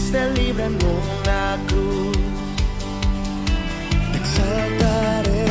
fuiste libre en una cruz. Te exaltaré.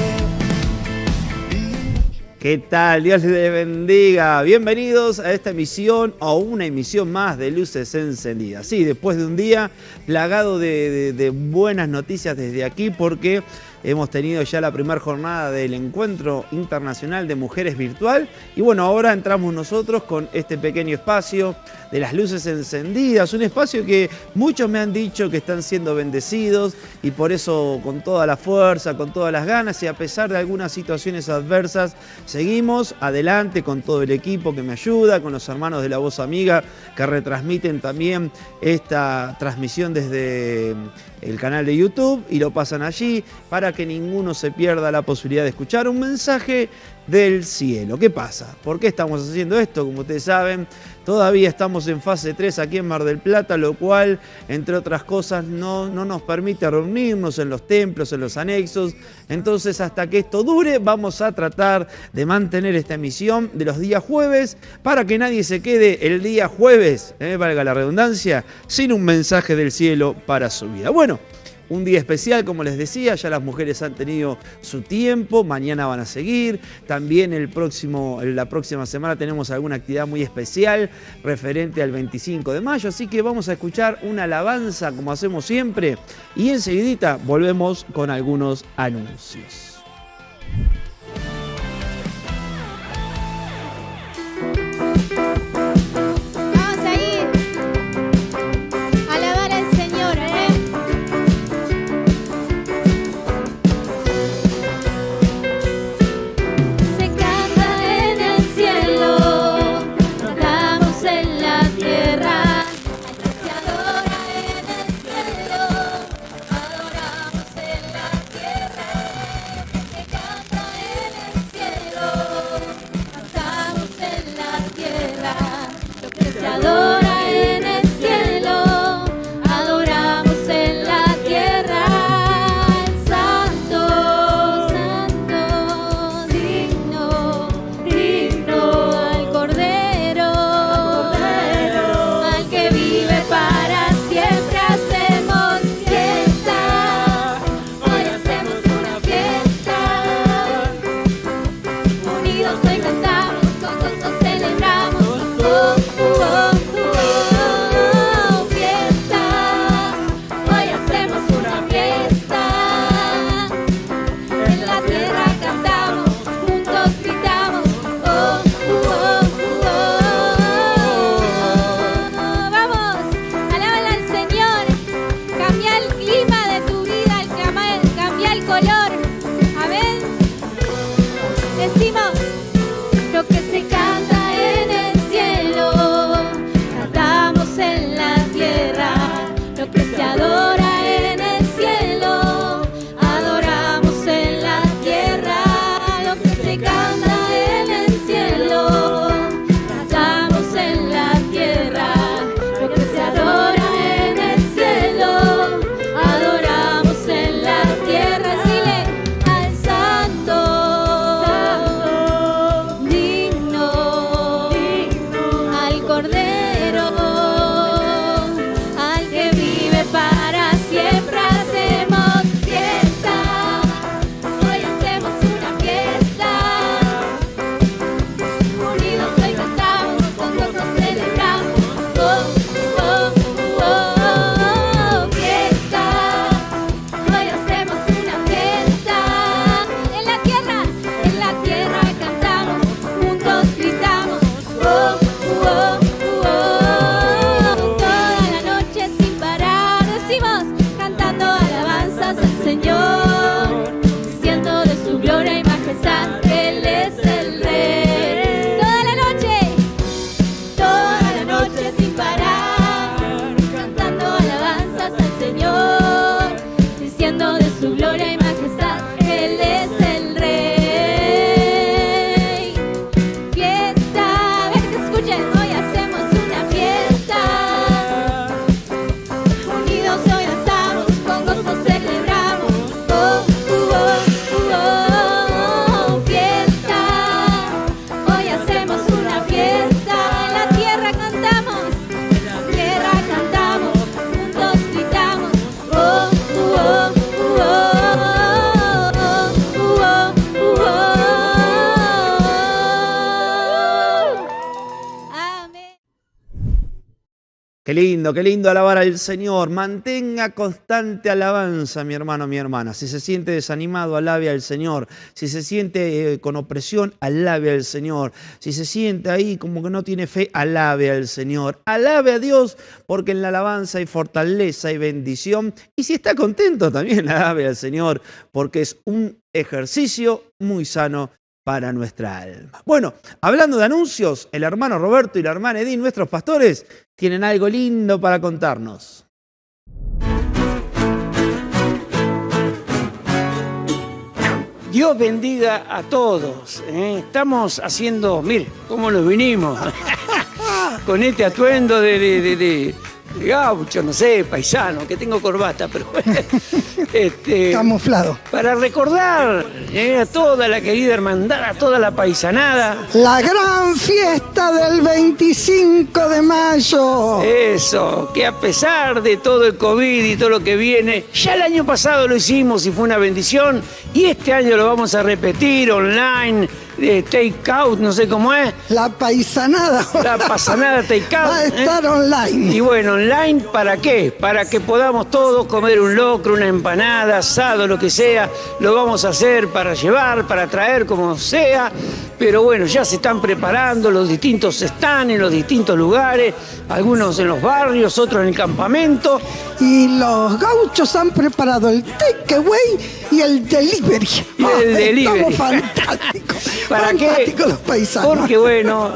¿Qué tal? Dios les bendiga. Bienvenidos a esta emisión o una emisión más de Luces Encendidas. Sí, después de un día plagado de buenas noticias desde aquí, porque hemos tenido ya la primera jornada del Encuentro Internacional de Mujeres Virtual. Y bueno, ahora entramos nosotros con este pequeño espacio de las Luces Encendidas. Un espacio que muchos me han dicho que están siendo bendecidos, y por eso con toda la fuerza, con todas las ganas y a pesar de algunas situaciones adversas, seguimos adelante con todo el equipo que me ayuda, con los hermanos de La Voz Amiga que retransmiten también esta transmisión desde el canal de YouTube y lo pasan allí para que ninguno se pierda la posibilidad de escuchar un mensaje del cielo. ¿Qué pasa? ¿Por qué estamos haciendo esto? Como ustedes saben, todavía estamos en fase 3 aquí en Mar del Plata, lo cual, entre otras cosas, no nos permite reunirnos en los templos, en los anexos. Entonces, hasta que esto dure, vamos a tratar de mantener esta emisión de los días jueves para que nadie se quede el día jueves, valga la redundancia, sin un mensaje del cielo para su vida. Bueno, un día especial, como les decía, ya las mujeres han tenido su tiempo, mañana van a seguir. También la próxima semana tenemos alguna actividad muy especial referente al 25 de mayo, así que vamos a escuchar una alabanza como hacemos siempre y enseguidita volvemos con algunos anuncios. Qué lindo alabar al Señor. Mantenga constante alabanza, mi hermano, mi hermana. Si se siente desanimado, alabe al Señor. Si se siente con opresión, alabe al Señor. Si se siente ahí como que no tiene fe, alabe al Señor. Alabe a Dios, porque en la alabanza hay fortaleza y bendición. Y si está contento, también alabe al Señor, porque es un ejercicio muy sano para nuestra alma. Bueno, hablando de anuncios, el hermano Roberto y la hermana Edith, nuestros pastores, tienen algo lindo para contarnos. Dios bendiga a todos. Estamos haciendo, mire, cómo nos vinimos. Con este atuendo de gaucho, no sé, paisano, que tengo corbata, pero camuflado. Para recordar a toda la querida hermandad, a toda la paisanada. La gran fiesta del 25 de mayo. Eso, que a pesar de todo el COVID y todo lo que viene, ya el año pasado lo hicimos y fue una bendición, y este año lo vamos a repetir online, take out, no sé cómo es. La paisanada. La paisanada take out. Va a estar online. Y bueno, online, ¿para qué? Para que podamos todos comer un locro, una empanada, asado, lo que sea. Lo vamos a hacer para llevar, para traer, como sea. Pero bueno, ya se están preparando, los distintos están en los distintos lugares, algunos en los barrios, otros en el campamento. Y los gauchos han preparado el takeaway y el delivery. El delivery. Estamos fantásticos. ¿Para fantásticos qué? Los paisanos. Porque bueno,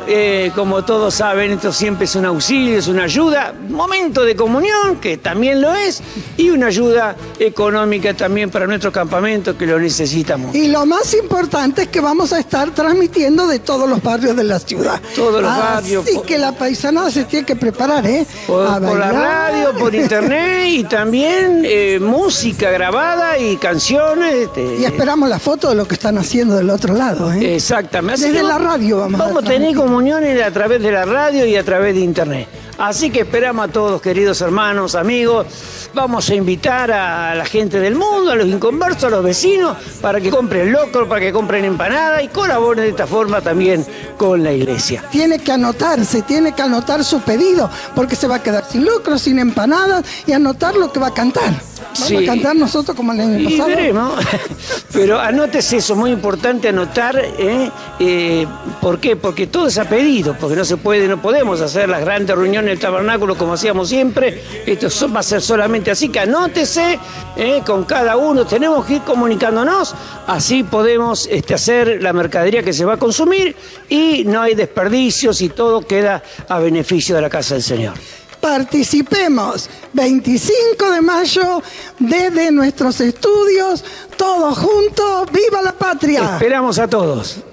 como todos saben, esto siempre es un auxilio, es una ayuda, momento de comunión, que también lo es, y una ayuda económica también para nuestros campamentos que lo necesitamos. Y lo más importante es que vamos a estar transmitiendo de todos los barrios de la ciudad. Todos los barrios. Así que la paisanada se tiene que preparar, Por la radio, por internet, y también música grabada y canciones. Y esperamos la foto de lo que están haciendo del otro lado. Exactamente. Así Desde que la radio vamos a tener comuniones a través de la radio y a través de internet. Así que esperamos a todos, queridos hermanos, amigos. Vamos a invitar a la gente del mundo, a los inconversos, a los vecinos, para que compren locro, para que compren empanada y colaboren de esta forma también con la iglesia. Tiene que anotar su pedido, porque se va a quedar sin lucro, sin empanadas, y anotar lo que va a cantar. Vamos a cantar nosotros como el año pasado. Veremos. Pero anótese eso, muy importante anotar. ¿Por qué? Porque todo es a pedido, porque no podemos hacer las grandes reuniones del tabernáculo como hacíamos siempre. Esto va a ser solamente así, que anótese con cada uno. Tenemos que ir comunicándonos, así podemos hacer la mercadería que se va a consumir y no hay desperdicios y todo queda a beneficio de la casa del Señor. Participemos 25 de mayo desde nuestros estudios, todos juntos, ¡viva la patria! Esperamos a todos.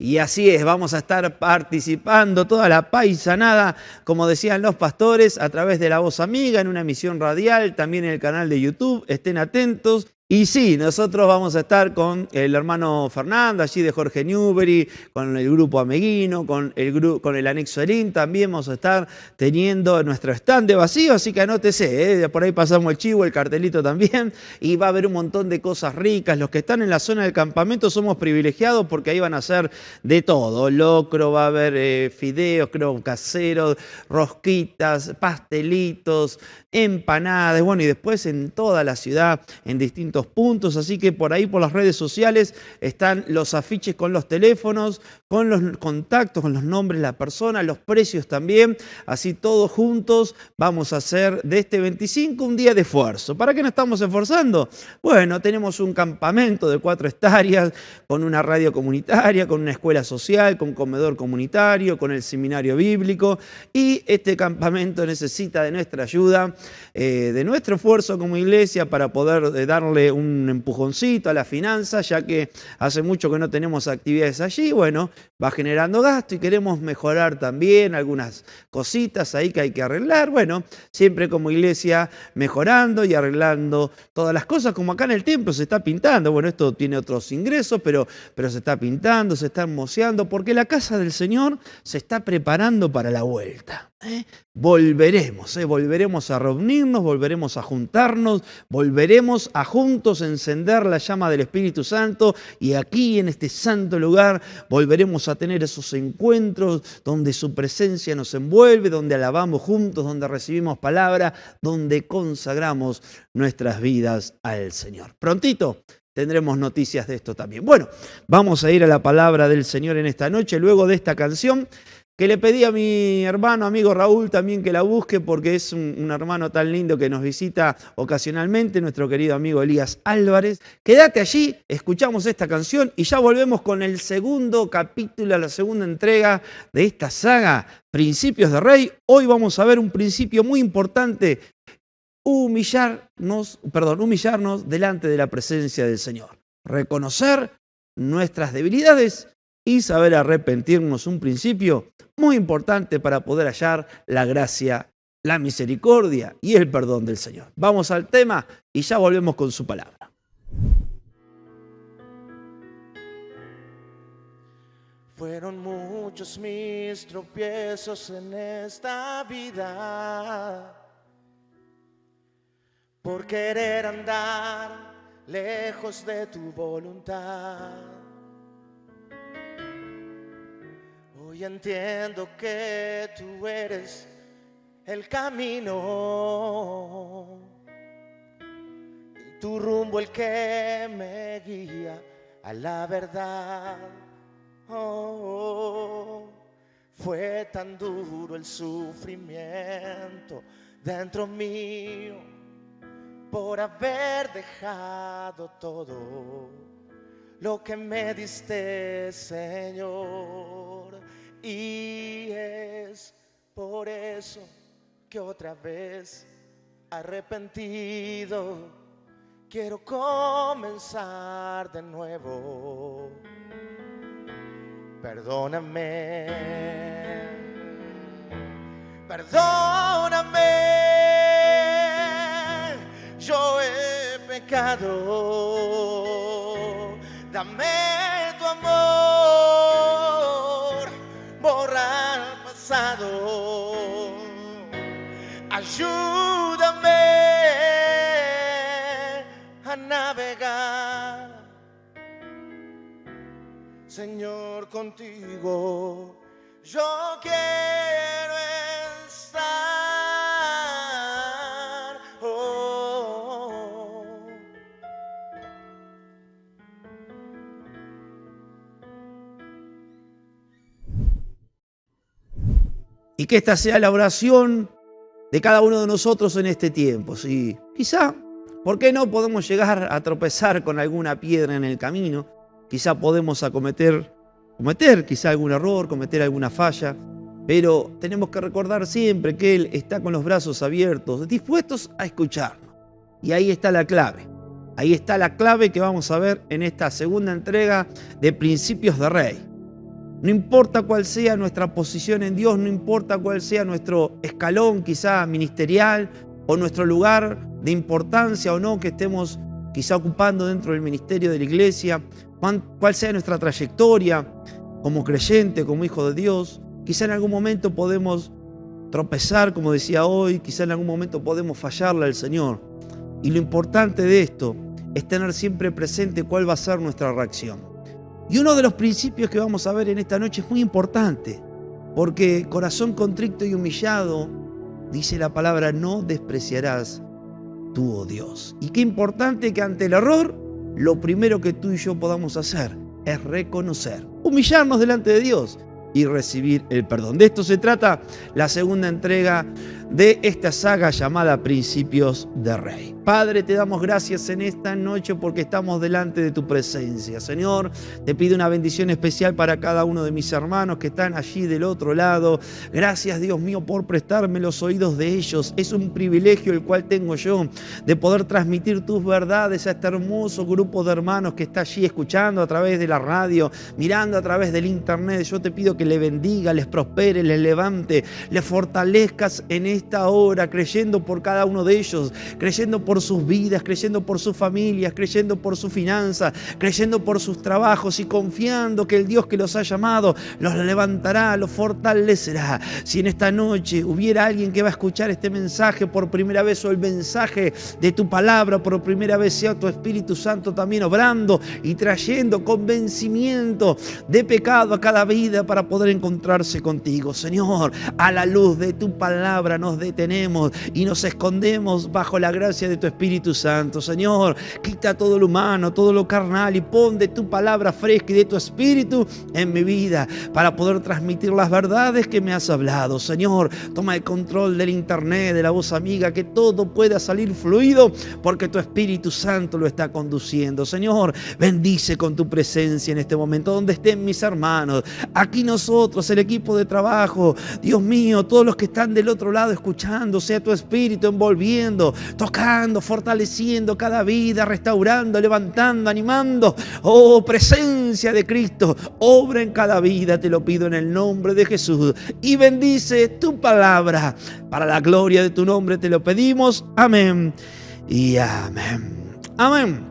Y así es, vamos a estar participando toda la paisanada, como decían los pastores, a través de La Voz Amiga, en una emisión radial, también en el canal de YouTube. Estén atentos. Y sí, nosotros vamos a estar con el hermano Fernando, allí de Jorge Newbery, con el grupo Ameguino, con el anexo Erin, también vamos a estar teniendo nuestro stand de vacío, así que anótese, por ahí pasamos el chivo, el cartelito también, y va a haber un montón de cosas ricas. Los que están en la zona del campamento somos privilegiados porque ahí van a hacer de todo, locro, va a haber fideos, creo, caseros, rosquitas, pastelitos, empanadas, bueno, y después en toda la ciudad, en distintos puntos, así que por ahí por las redes sociales están los afiches con los teléfonos, con los contactos, con los nombres de la persona, los precios también, así todos juntos vamos a hacer de este 25 un día de esfuerzo. ¿Para qué nos estamos esforzando? Bueno, tenemos un campamento de 4 hectáreas, con una radio comunitaria, con una escuela social, con comedor comunitario, con el seminario bíblico, y este campamento necesita de nuestra ayuda, de nuestro esfuerzo como iglesia para poder darle un empujoncito a la finanza, ya que hace mucho que no tenemos actividades allí. Bueno, va generando gasto y queremos mejorar también algunas cositas ahí que hay que arreglar. Bueno, siempre como iglesia mejorando y arreglando todas las cosas, como acá en el templo se está pintando. Bueno, esto tiene otros ingresos, pero se está pintando, se está hermoseando, porque la casa del Señor se está preparando para la vuelta. volveremos a reunirnos, volveremos a juntarnos, volveremos a juntos encender la llama del Espíritu Santo y aquí en este santo lugar volveremos a tener esos encuentros donde su presencia nos envuelve, donde alabamos juntos, donde recibimos palabra, donde consagramos nuestras vidas al Señor. Prontito tendremos noticias de esto también. Bueno, vamos a ir a la palabra del Señor en esta noche, luego de esta canción que le pedí a mi hermano, amigo Raúl también que la busque porque es un hermano tan lindo que nos visita ocasionalmente, nuestro querido amigo Elías Álvarez. Quédate allí, escuchamos esta canción y ya volvemos con el segundo capítulo, la segunda entrega de esta saga, Principios de Rey. Hoy vamos a ver un principio muy importante, humillarnos delante de la presencia del Señor. Reconocer nuestras debilidades y saber arrepentirnos, un principio muy importante para poder hallar la gracia, la misericordia y el perdón del Señor. Vamos al tema y ya volvemos con su palabra. Fueron muchos mis tropiezos en esta vida por querer andar lejos de tu voluntad. Hoy entiendo que tú eres el camino y tu rumbo el que me guía a la verdad. Fue tan duro el sufrimiento dentro mío por haber dejado todo lo que me diste, Señor. Y es por eso que otra vez, arrepentido, quiero comenzar de nuevo. Perdóname, perdóname, yo he pecado. Dame tu amor, borra el pasado. Ayúdame a navegar, Señor, contigo. Yo quiero estar. Y que esta sea la oración de cada uno de nosotros en este tiempo. Sí, quizá, ¿por qué no podemos llegar a tropezar con alguna piedra en el camino? Quizá podemos cometer quizá algún error, cometer alguna falla, pero tenemos que recordar siempre que Él está con los brazos abiertos, dispuestos a escucharnos. Y ahí está la clave. Ahí está la clave que vamos a ver en esta segunda entrega de Principios de Rey. No importa cuál sea nuestra posición en Dios, no importa cuál sea nuestro escalón quizá ministerial o nuestro lugar de importancia o no que estemos quizá ocupando dentro del ministerio de la iglesia, cuál sea nuestra trayectoria como creyente, como hijo de Dios. Quizá en algún momento podemos tropezar, como decía hoy, quizá en algún momento podemos fallarle al Señor. Y lo importante de esto es tener siempre presente cuál va a ser nuestra reacción. Y uno de los principios que vamos a ver en esta noche es muy importante, porque corazón contrito y humillado, dice la palabra, no despreciarás tú, oh Dios. Y qué importante que ante el error, lo primero que tú y yo podamos hacer es reconocer, humillarnos delante de Dios y recibir el perdón. De esto se trata la segunda entrega de esta saga llamada Principios de Rey. Padre, te damos gracias en esta noche porque estamos delante de tu presencia. Señor, te pido una bendición especial para cada uno de mis hermanos que están allí del otro lado. Gracias, Dios mío, por prestarme los oídos de ellos. Es un privilegio el cual tengo yo de poder transmitir tus verdades a este hermoso grupo de hermanos que está allí escuchando a través de la radio, mirando a través del internet. Yo te pido que le bendiga, les prospere, les levante, les fortalezcas en esta hora, creyendo por cada uno de ellos, creyendo por sus vidas, creyendo por sus familias, creyendo por su finanza, creyendo por sus trabajos y confiando que el Dios que los ha llamado los levantará, los fortalecerá. Si en esta noche hubiera alguien que va a escuchar este mensaje por primera vez o el mensaje de tu palabra por primera vez, sea tu Espíritu Santo también obrando y trayendo convencimiento de pecado a cada vida para poder encontrarse contigo. Señor, a la luz de tu palabra nos detenemos y nos escondemos bajo la gracia de tu Espíritu Santo. Señor, quita todo lo humano, todo lo carnal y pon de tu palabra fresca y de tu Espíritu en mi vida para poder transmitir las verdades que me has hablado. Señor, toma el control del internet, de la voz amiga, que todo pueda salir fluido porque tu Espíritu Santo lo está conduciendo. Señor, bendice con tu presencia en este momento donde estén mis hermanos, aquí nosotros, el equipo de trabajo. Dios mío, todos los que están del otro lado escuchando, sea tu Espíritu envolviendo, tocando, fortaleciendo cada vida, restaurando, levantando, animando. Oh, presencia de Cristo, obra en cada vida, te lo pido en el nombre de Jesús. Y bendice tu palabra, para la gloria de tu nombre te lo pedimos. Amén y amén. Amén.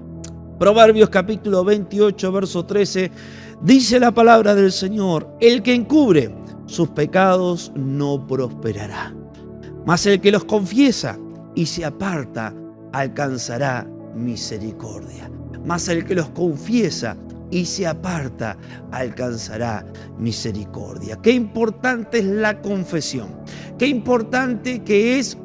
Proverbios capítulo 28, verso 13, dice la palabra del Señor: el que encubre sus pecados no prosperará, mas el que los confiesa y se aparta alcanzará misericordia. Mas el que los confiesa y se aparta alcanzará misericordia. Qué importante es la confesión. Qué importante que es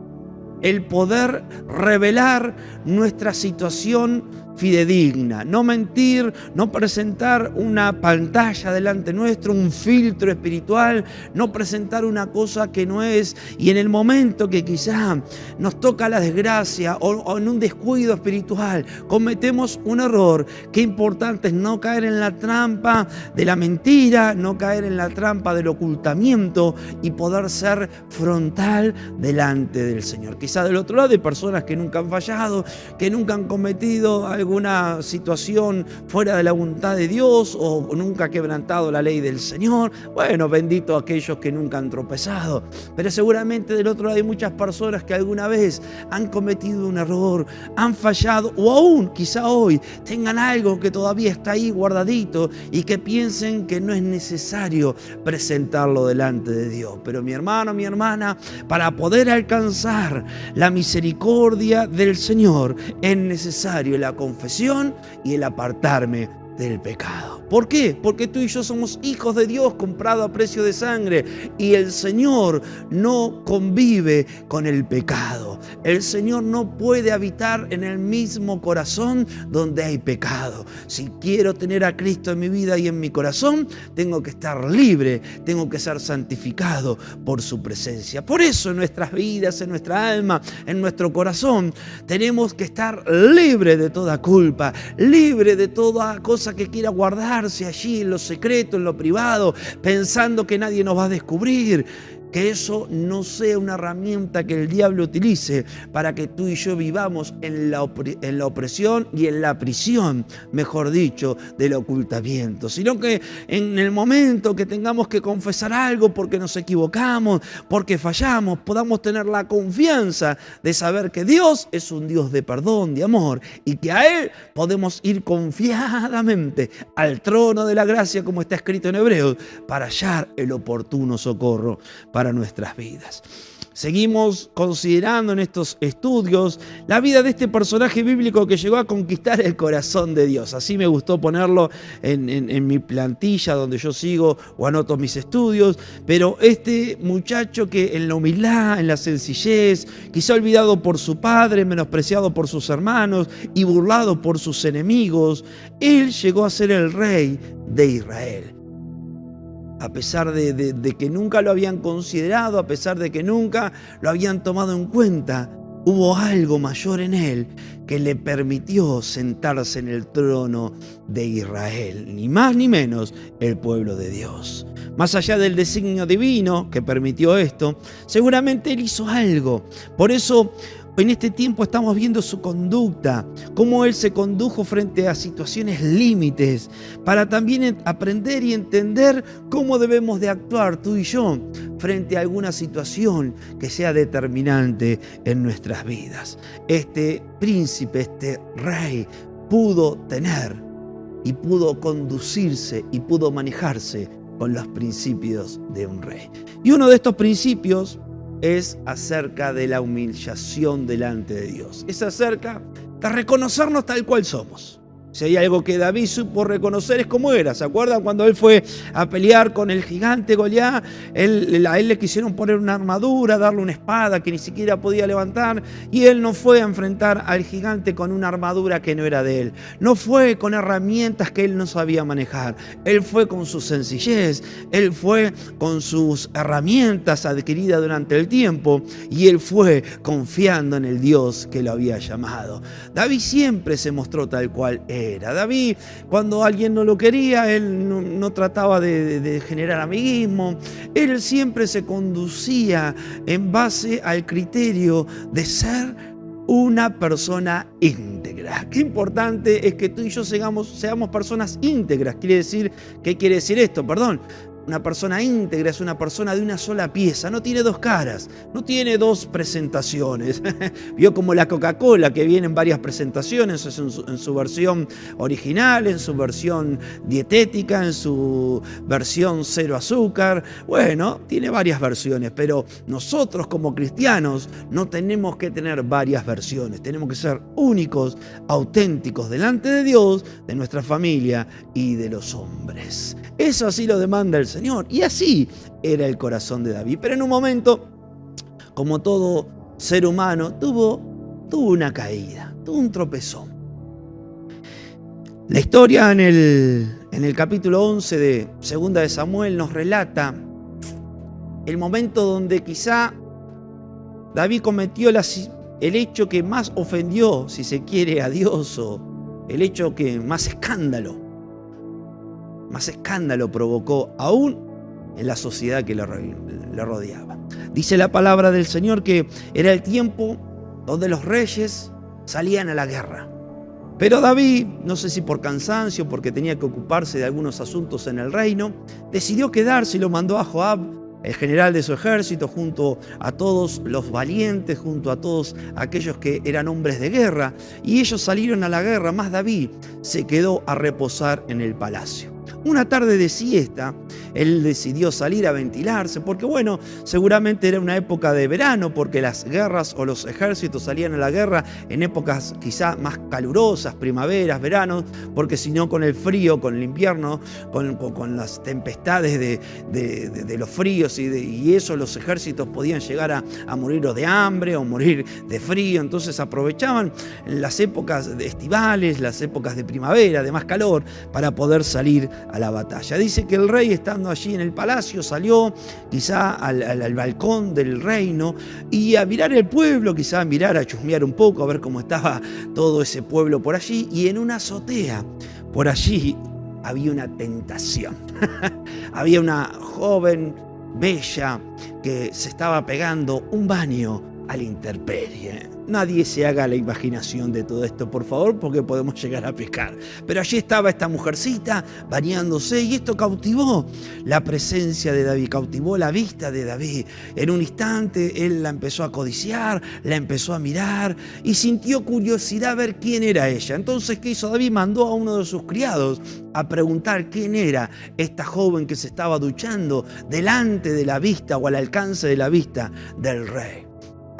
el poder revelar nuestra situación fidedigna, no mentir, no presentar una pantalla delante nuestro, un filtro espiritual, no presentar una cosa que no es, y en el momento que quizá nos toca la desgracia o en un descuido espiritual cometemos un error. Qué importante es no caer en la trampa de la mentira, no caer en la trampa del ocultamiento y poder ser frontal delante del Señor. Quizá del otro lado hay personas que nunca han fallado, que nunca han cometido alguna situación fuera de la voluntad de Dios o nunca quebrantado la ley del Señor. Bueno, bendito aquellos que nunca han tropezado. Pero seguramente del otro lado hay muchas personas que alguna vez han cometido un error, han fallado o aún quizá hoy tengan algo que todavía está ahí guardadito y que piensen que no es necesario presentarlo delante de Dios. Pero mi hermano, mi hermana, para poder alcanzar la misericordia del Señor es necesario la confesión y el apartarme del pecado. ¿Por qué? Porque tú y yo somos hijos de Dios, comprados a precio de sangre, y el Señor no convive con el pecado. El Señor no puede habitar en el mismo corazón donde hay pecado. Si quiero tener a Cristo en mi vida y en mi corazón, tengo que estar libre, tengo que ser santificado por su presencia. Por eso en nuestras vidas, en nuestra alma, en nuestro corazón, tenemos que estar libre de toda culpa, libre de toda cosa que quiera guardarse allí en lo secreto, en lo privado, pensando que nadie nos va a descubrir. Que eso no sea una herramienta que el diablo utilice para que tú y yo vivamos en la opresión y en la prisión, mejor dicho, del ocultamiento. Sino que en el momento que tengamos que confesar algo porque nos equivocamos, porque fallamos, podamos tener la confianza de saber que Dios es un Dios de perdón, de amor, y que a Él podemos ir confiadamente al trono de la gracia, como está escrito en Hebreos, para hallar el oportuno socorro para nuestras vidas. Seguimos considerando en estos estudios la vida de este personaje bíblico que llegó a conquistar el corazón de Dios. Así me gustó ponerlo en mi plantilla donde yo sigo o anoto mis estudios. Pero este muchacho que en la humildad, en la sencillez, quizá olvidado por su padre, menospreciado por sus hermanos y burlado por sus enemigos, él llegó a ser el rey de Israel. A pesar de que nunca lo habían considerado, a pesar de que nunca lo habían tomado en cuenta, hubo algo mayor en él que le permitió sentarse en el trono de Israel, ni más ni menos el pueblo de Dios. Más allá del designio divino que permitió esto, seguramente él hizo algo. Por eso En este tiempo estamos viendo su conducta, cómo él se condujo frente a situaciones límites, para también aprender y entender cómo debemos de actuar tú y yo frente a alguna situación que sea determinante en nuestras vidas. Este príncipe, este rey, pudo tener y pudo conducirse y pudo manejarse con los principios de un rey. Y uno de estos principios es acerca de la humillación delante de Dios. Es acerca de reconocernos tal cual somos. Si hay algo que David supo reconocer es cómo era. ¿Se acuerdan cuando él fue a pelear con el gigante Goliat? A él le quisieron poner una armadura, darle una espada que ni siquiera podía levantar, y él no fue a enfrentar al gigante con una armadura que no era de él. No fue con herramientas que él no sabía manejar. Él fue con su sencillez, él fue con sus herramientas adquiridas durante el tiempo, y él fue confiando en el Dios que lo había llamado. David siempre se mostró tal cual era. David, cuando alguien no lo quería, él no trataba de generar amiguismo. Él siempre se conducía en base al criterio de ser una persona íntegra. Qué importante es que tú y yo seamos personas íntegras. ¿Qué quiere decir esto? Una persona íntegra es una persona de una sola pieza, no tiene dos caras, no tiene dos presentaciones. Vio como la Coca-Cola, que viene en varias presentaciones, en su versión original, en su versión dietética, en su versión cero azúcar. Bueno, tiene varias versiones, pero nosotros como cristianos no tenemos que tener varias versiones, tenemos que ser únicos, auténticos delante de Dios, de nuestra familia y de los hombres. Eso así lo demanda el Señor, y así era el corazón de David. Pero en un momento, como todo ser humano, tuvo una caída, tuvo un tropezón. La historia en el capítulo 11 de 2 de Samuel nos relata el momento donde quizá David cometió el hecho que más ofendió, si se quiere, a Dios, o el hecho que más escándalo provocó aún en la sociedad que le rodeaba. Dice la palabra del Señor que era el tiempo donde los reyes salían a la guerra. Pero David, no sé si por cansancio, porque tenía que ocuparse de algunos asuntos en el reino, decidió quedarse y lo mandó a Joab, el general de su ejército, junto a todos los valientes, junto a todos aquellos que eran hombres de guerra, y ellos salieron a la guerra, más David se quedó a reposar en el palacio. Una tarde de siesta, él decidió salir a ventilarse, porque bueno, seguramente era una época de verano, porque las guerras o los ejércitos salían a la guerra en épocas quizá más calurosas, primaveras, veranos, porque si no con el frío, con el invierno, con las tempestades de los fríos y eso, los ejércitos podían llegar a morir o de hambre o morir de frío. Entonces aprovechaban las épocas estivales, las épocas de primavera, de más calor, para poder salir a la batalla. Dice que el rey, estando allí en el palacio, salió quizá al balcón del reino y a mirar el pueblo, quizá a chusmear un poco, a ver cómo estaba todo ese pueblo por allí, y en una azotea por allí había una tentación. Había una joven bella que se estaba pegando un baño a la intemperie. Nadie se haga la imaginación de todo esto, por favor, porque podemos llegar a pecar. Pero allí estaba esta mujercita bañándose, y esto cautivó la presencia de David, cautivó la vista de David. En un instante él la empezó a codiciar, la empezó a mirar y sintió curiosidad a ver quién era ella. Entonces, ¿qué hizo David? Mandó a uno de sus criados a preguntar quién era esta joven que se estaba duchando delante de la vista o al alcance de la vista del rey.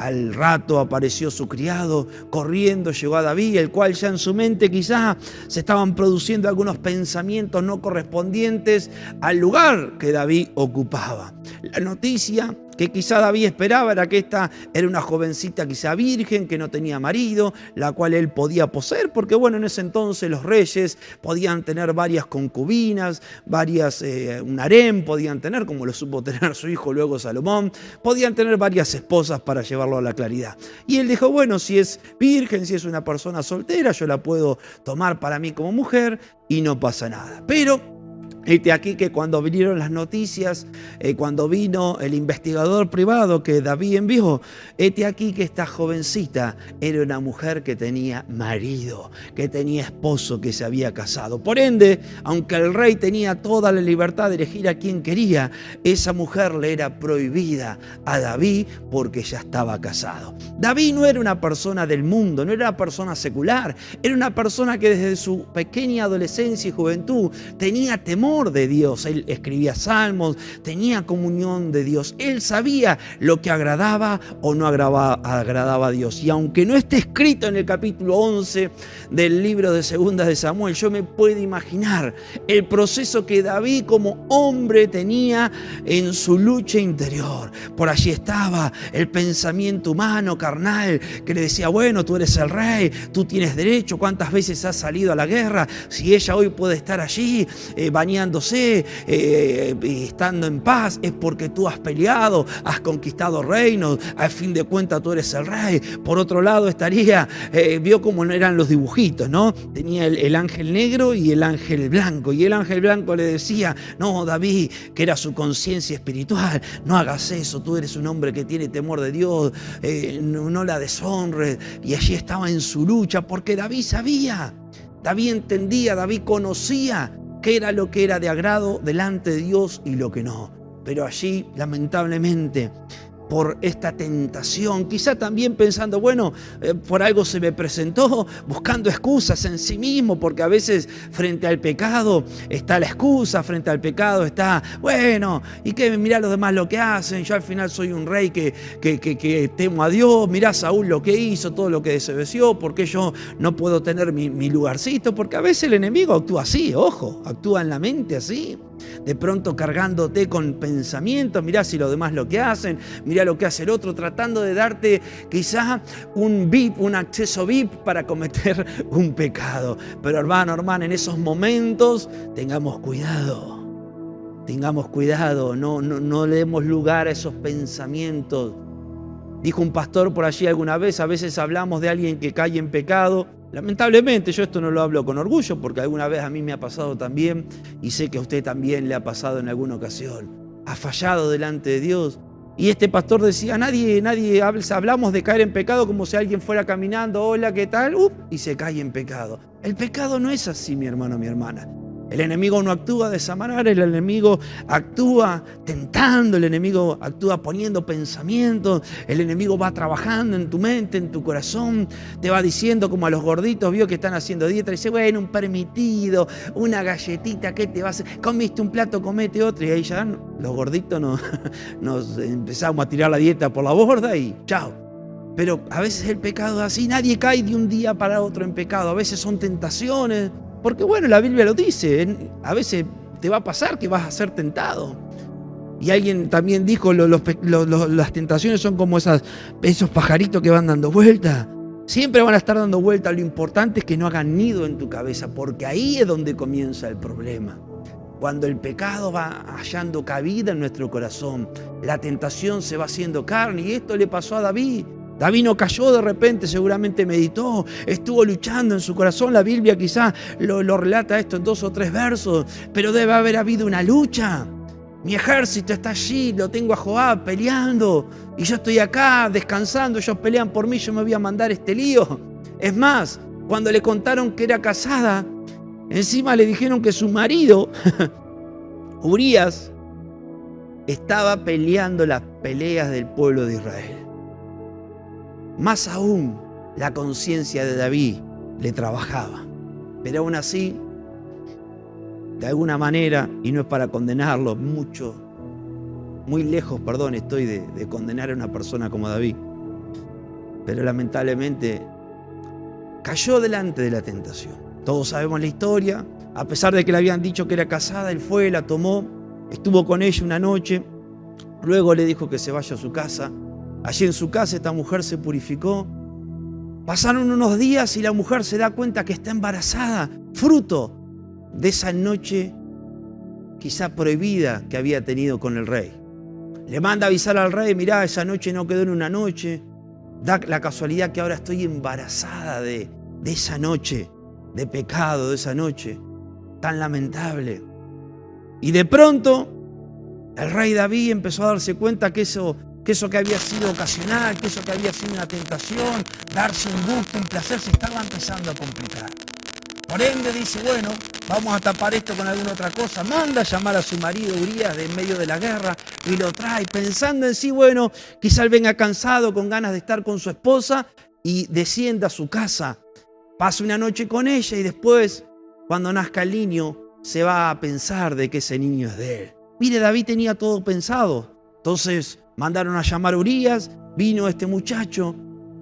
Al rato apareció su criado, corriendo llegó a David, el cual ya en su mente quizá se estaban produciendo algunos pensamientos no correspondientes al lugar que David ocupaba. La noticia que quizá David esperaba era que esta era una jovencita quizá virgen, que no tenía marido, la cual él podía poseer, porque bueno, en ese entonces los reyes podían tener varias concubinas, un harén podían tener, como lo supo tener su hijo luego Salomón, podían tener varias esposas para llevarlo a la claridad. Y él dijo, bueno, si es virgen, si es una persona soltera, yo la puedo tomar para mí como mujer y no pasa nada. Pero Este aquí que cuando vinieron las noticias, cuando vino el investigador privado que David envió, este aquí que esta jovencita era una mujer que tenía marido, que tenía esposo, que se había casado. Por ende, aunque el rey tenía toda la libertad de elegir a quien quería, esa mujer le era prohibida a David porque ya estaba casado. David no era una persona del mundo, no era una persona secular, era una persona que desde su pequeña adolescencia y juventud tenía temor de Dios. Él escribía salmos, tenía comunión de Dios. Él sabía lo que agradaba o no agradaba a Dios. Y aunque no esté escrito en el capítulo 11 del libro de Segunda de Samuel, yo me puedo imaginar el proceso que David como hombre tenía en su lucha interior. Por allí estaba el pensamiento humano, carnal, que le decía, bueno, tú eres el rey, tú tienes derecho, ¿cuántas veces has salido a la guerra? Si ella hoy puede estar allí bañándose, estando en paz, es porque tú has peleado, has conquistado reinos, al fin de cuentas tú eres el rey. Por otro lado estaría, vio cómo eran los dibujitos, ¿no? Tenía el ángel negro y el ángel blanco, y el ángel blanco le decía, no, David, que era su conciencia espiritual, no hagas eso, tú eres un hombre que tiene temor de Dios, no la deshonres. Y allí estaba en su lucha, porque David sabía, David entendía, David conocía qué era lo que era de agrado delante de Dios y lo que no. Pero allí, lamentablemente, por esta tentación, quizá también pensando, bueno, por algo se me presentó, buscando excusas en sí mismo, porque a veces frente al pecado está la excusa, frente al pecado está, bueno, y que mirá los demás lo que hacen, yo al final soy un rey que temo a Dios, mirá Saúl lo que hizo, todo lo que desobedeció, ¿por qué yo no puedo tener mi lugarcito? Porque a veces el enemigo actúa así, ojo, actúa en la mente así. De pronto cargándote con pensamientos, mirá si los demás lo que hacen, mirá lo que hace el otro, tratando de darte quizá un VIP, un acceso VIP para cometer un pecado. Pero hermana, en esos momentos tengamos cuidado, no le demos lugar a esos pensamientos. Dijo un pastor por allí alguna vez, a veces hablamos de alguien que cae en pecado. Lamentablemente, yo esto no lo hablo con orgullo, porque alguna vez a mí me ha pasado también, y sé que a usted también le ha pasado en alguna ocasión. Ha fallado delante de Dios. Y este pastor decía, hablamos de caer en pecado como si alguien fuera caminando, hola, ¿qué tal? Y se cae en pecado. El pecado no es así, mi hermano, mi hermana. El enemigo no actúa de esa manera, el enemigo actúa tentando, el enemigo actúa poniendo pensamientos, el enemigo va trabajando en tu mente, en tu corazón, te va diciendo como a los gorditos, vio que están haciendo dieta, y dice, bueno, un permitido, una galletita, ¿qué te va a hacer? Comiste un plato, comete otro, y ahí ya los gorditos nos empezamos a tirar la dieta por la borda y chao. Pero a veces el pecado es así, nadie cae de un día para otro en pecado, a veces son tentaciones. Porque bueno, la Biblia lo dice, a veces te va a pasar que vas a ser tentado. Y alguien también dijo, las tentaciones son como esos pajaritos que van dando vuelta. Siempre van a estar dando vuelta, lo importante es que no hagan nido en tu cabeza, porque ahí es donde comienza el problema. Cuando el pecado va hallando cabida en nuestro corazón, la tentación se va haciendo carne, y esto le pasó a David. David no cayó de repente, seguramente meditó, estuvo luchando en su corazón. La Biblia quizás lo relata esto en 2 o 3 versos, pero debe haber habido una lucha. Mi ejército está allí, lo tengo a Joab peleando, y yo estoy acá descansando, ellos pelean por mí, yo me voy a mandar este lío. Es más, cuando le contaron que era casada, encima le dijeron que su marido, Urías, estaba peleando las peleas del pueblo de Israel. Más aún, la conciencia de David le trabajaba. Pero aún así, de alguna manera, y no es para condenarlo, muy lejos, estoy de condenar a una persona como David. Pero lamentablemente, cayó delante de la tentación. Todos sabemos la historia. A pesar de que le habían dicho que era casada, él fue, la tomó, estuvo con ella una noche, luego le dijo que se vaya a su casa. Allí en su casa esta mujer se purificó. Pasaron unos días y la mujer se da cuenta que está embarazada, fruto de esa noche quizá prohibida que había tenido con el rey. Le manda a avisar al rey, mirá, esa noche no quedó en una noche. Da la casualidad que ahora estoy embarazada de esa noche, de pecado, de esa noche tan lamentable. Y de pronto, el rey David empezó a darse cuenta que eso que había sido ocasional, que eso que había sido una tentación, darse un gusto, un placer, se estaba empezando a complicar. Por ende dice, bueno, vamos a tapar esto con alguna otra cosa. Manda a llamar a su marido Urías de en medio de la guerra y lo trae, pensando en sí, bueno, quizá él venga cansado, con ganas de estar con su esposa y descienda a su casa. Pasa una noche con ella y después, cuando nazca el niño, se va a pensar de que ese niño es de él. Mire, David tenía todo pensado. Entonces mandaron a llamar a Urías, vino este muchacho,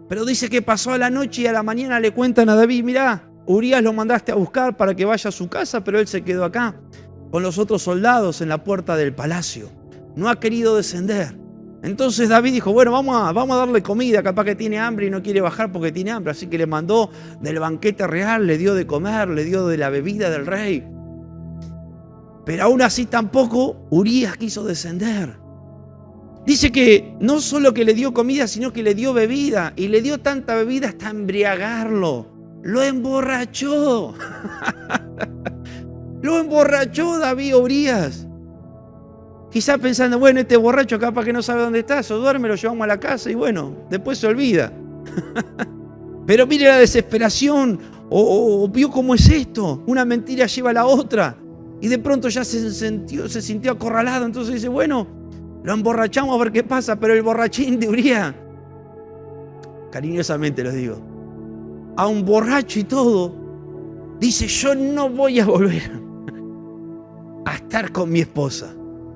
pero dice que pasó a la noche y a la mañana le cuentan a David, mirá, Urías lo mandaste a buscar para que vaya a su casa, pero él se quedó acá con los otros soldados en la puerta del palacio. No ha querido descender. Entonces David dijo, bueno, vamos a darle comida, capaz que tiene hambre y no quiere bajar porque tiene hambre. Así que le mandó del banquete real, le dio de comer, le dio de la bebida del rey. Pero aún así tampoco Urías quiso descender. Dice que no solo que le dio comida, sino que le dio bebida. Y le dio tanta bebida hasta embriagarlo. Lo emborrachó. Lo emborrachó David Urías. Quizá pensando, bueno, este borracho capaz que no sabe dónde está, o duerme, lo llevamos a la casa y bueno, después se olvida. Pero mire la desesperación, o vio cómo es esto, una mentira lleva a la otra. Y de pronto ya se sintió acorralado, entonces dice, bueno, lo emborrachamos a ver qué pasa, pero el borrachín de Urías, cariñosamente los digo, a un borracho y todo, dice, yo no voy a volver a estar con mi esposa.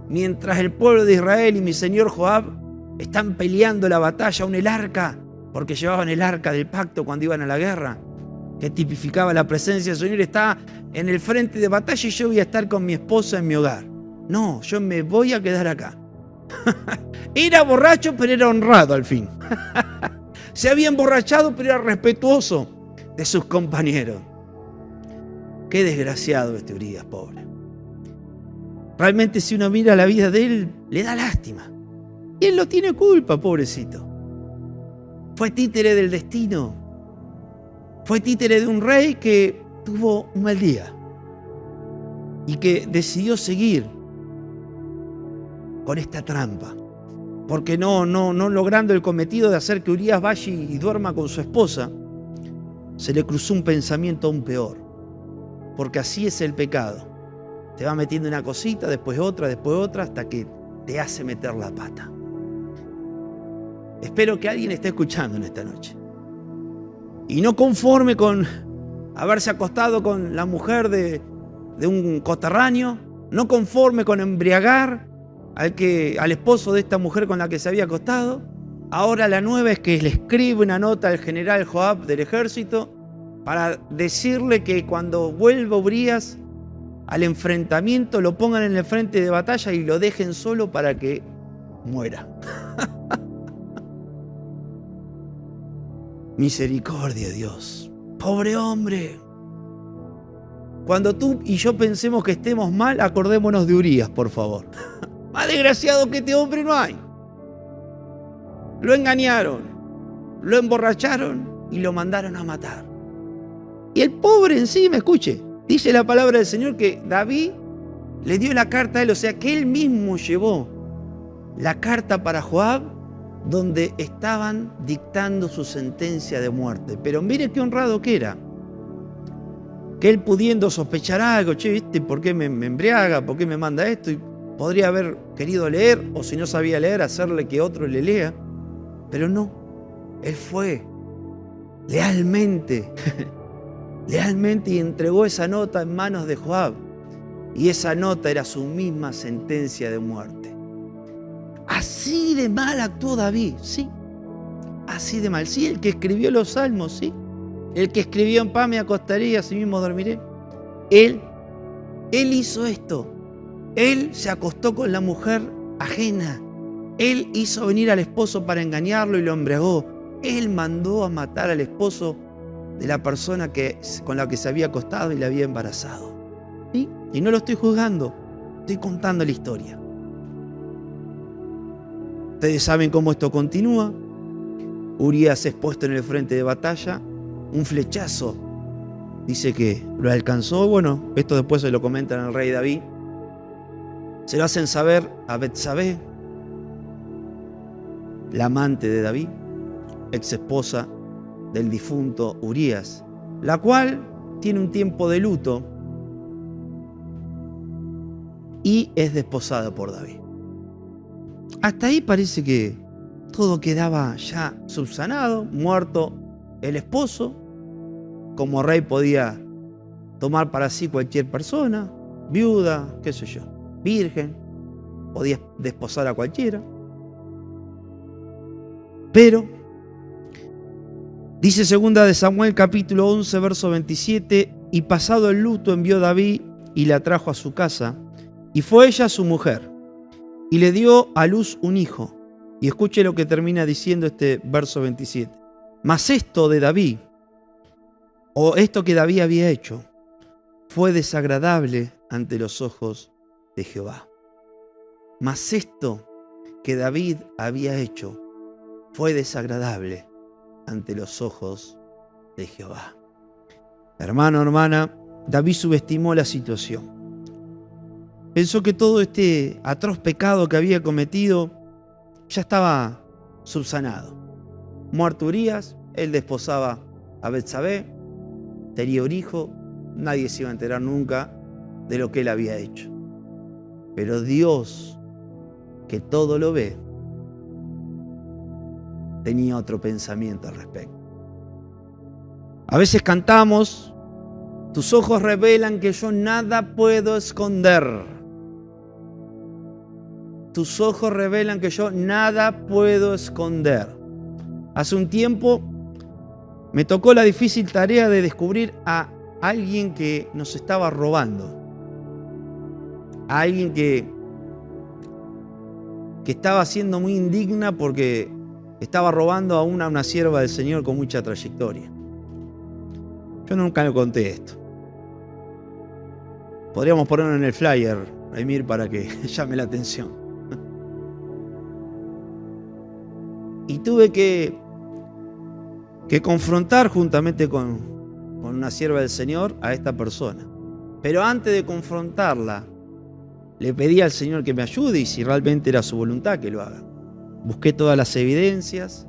Mientras el pueblo de Israel y mi señor Joab están peleando la batalla, aún el arca, porque llevaban el arca del pacto cuando iban a la guerra, que tipificaba la presencia del Señor, está en el frente de batalla y yo voy a estar con mi esposa en mi hogar. No, yo me voy a quedar acá. Era borracho, pero era honrado al fin. Se había emborrachado, pero era respetuoso de sus compañeros. Qué desgraciado este Urías, pobre. Realmente si uno mira la vida de él, le da lástima. Y él no tiene culpa, pobrecito. Fue títere del destino. Fue títere de un rey que tuvo un mal día. Y que decidió seguir con esta trampa. Porque no logrando el cometido de hacer que Urías vaya y duerma con su esposa, se le cruzó un pensamiento aún peor. Porque así es el pecado. Te va metiendo una cosita, después otra, hasta que te hace meter la pata. Espero que alguien esté escuchando en esta noche. Y no conforme con haberse acostado con la mujer de un coterráneo, no conforme con embriagar al esposo de esta mujer con la que se había acostado, ahora la nueva es que le escribe una nota al general Joab del ejército para decirle que cuando vuelva Urías al enfrentamiento, lo pongan en el frente de batalla y lo dejen solo para que muera. Misericordia, Dios. Pobre hombre. Cuando tú y yo pensemos que estemos mal, acordémonos de Urías, por favor. Más desgraciado que este hombre no hay. Lo engañaron, lo emborracharon y lo mandaron a matar. Y el pobre encima, escuche, dice la palabra del Señor que David le dio la carta a él, o sea que él mismo llevó la carta para Joab donde estaban dictando su sentencia de muerte. Pero mire qué honrado que era. Que él pudiendo sospechar algo, che, ¿viste? ¿Por qué me embriaga? ¿Por qué me manda esto? Y podría haber querido leer, o si no sabía leer, hacerle que otro le lea. Pero no, él fue lealmente y entregó esa nota en manos de Joab. Y esa nota era su misma sentencia de muerte. Así de mal actuó David, sí. Así de mal. Sí, el que escribió los salmos, sí. El que escribió en paz me acostaré y así mismo dormiré. Él hizo esto. Él se acostó con la mujer ajena. Él hizo venir al esposo para engañarlo y lo embriagó. Él mandó a matar al esposo de la persona con la que se había acostado y la había embarazado. ¿Sí? Y no lo estoy juzgando, estoy contando la historia. Ustedes saben cómo esto continúa. Urías es puesto en el frente de batalla. Un flechazo dice que lo alcanzó. Bueno, esto después se lo comentan al rey David. Se lo hacen saber a Betsabé, la amante de David, ex esposa del difunto Urías, la cual tiene un tiempo de luto y es desposada por David. Hasta ahí parece que todo quedaba ya subsanado, muerto el esposo. Como rey podía tomar para sí cualquier persona, viuda, qué sé yo, virgen, podía desposar a cualquiera. Pero dice 2 de Samuel capítulo 11 verso 27, y pasado el luto envió David y la trajo a su casa, y fue ella su mujer, y le dio a luz un hijo. Y escuche lo que termina diciendo este verso 27. Mas esto de David, o esto que David había hecho, fue desagradable ante los ojos de Jehová. Mas esto que David había hecho fue desagradable ante los ojos de Jehová. Hermano, hermana, David subestimó la situación. Pensó que todo este atroz pecado que había cometido ya estaba subsanado. Muerto Urías, él desposaba a Betsabé, tenía un hijo, nadie se iba a enterar nunca de lo que él había hecho. Pero Dios, que todo lo ve, tenía otro pensamiento al respecto. A veces cantamos, tus ojos revelan que yo nada puedo esconder. Tus ojos revelan que yo nada puedo esconder. Hace un tiempo me tocó la difícil tarea de descubrir a alguien que nos estaba robando. A alguien que estaba siendo muy indigna porque estaba robando a una sierva del Señor con mucha trayectoria. Yo nunca le conté esto. Podríamos ponerlo en el flyer, Emir, para que llame la atención. Y tuve que confrontar juntamente con una sierva del Señor a esta persona. Pero antes de confrontarla, le pedí al Señor que me ayude y si realmente era su voluntad que lo haga. Busqué todas las evidencias,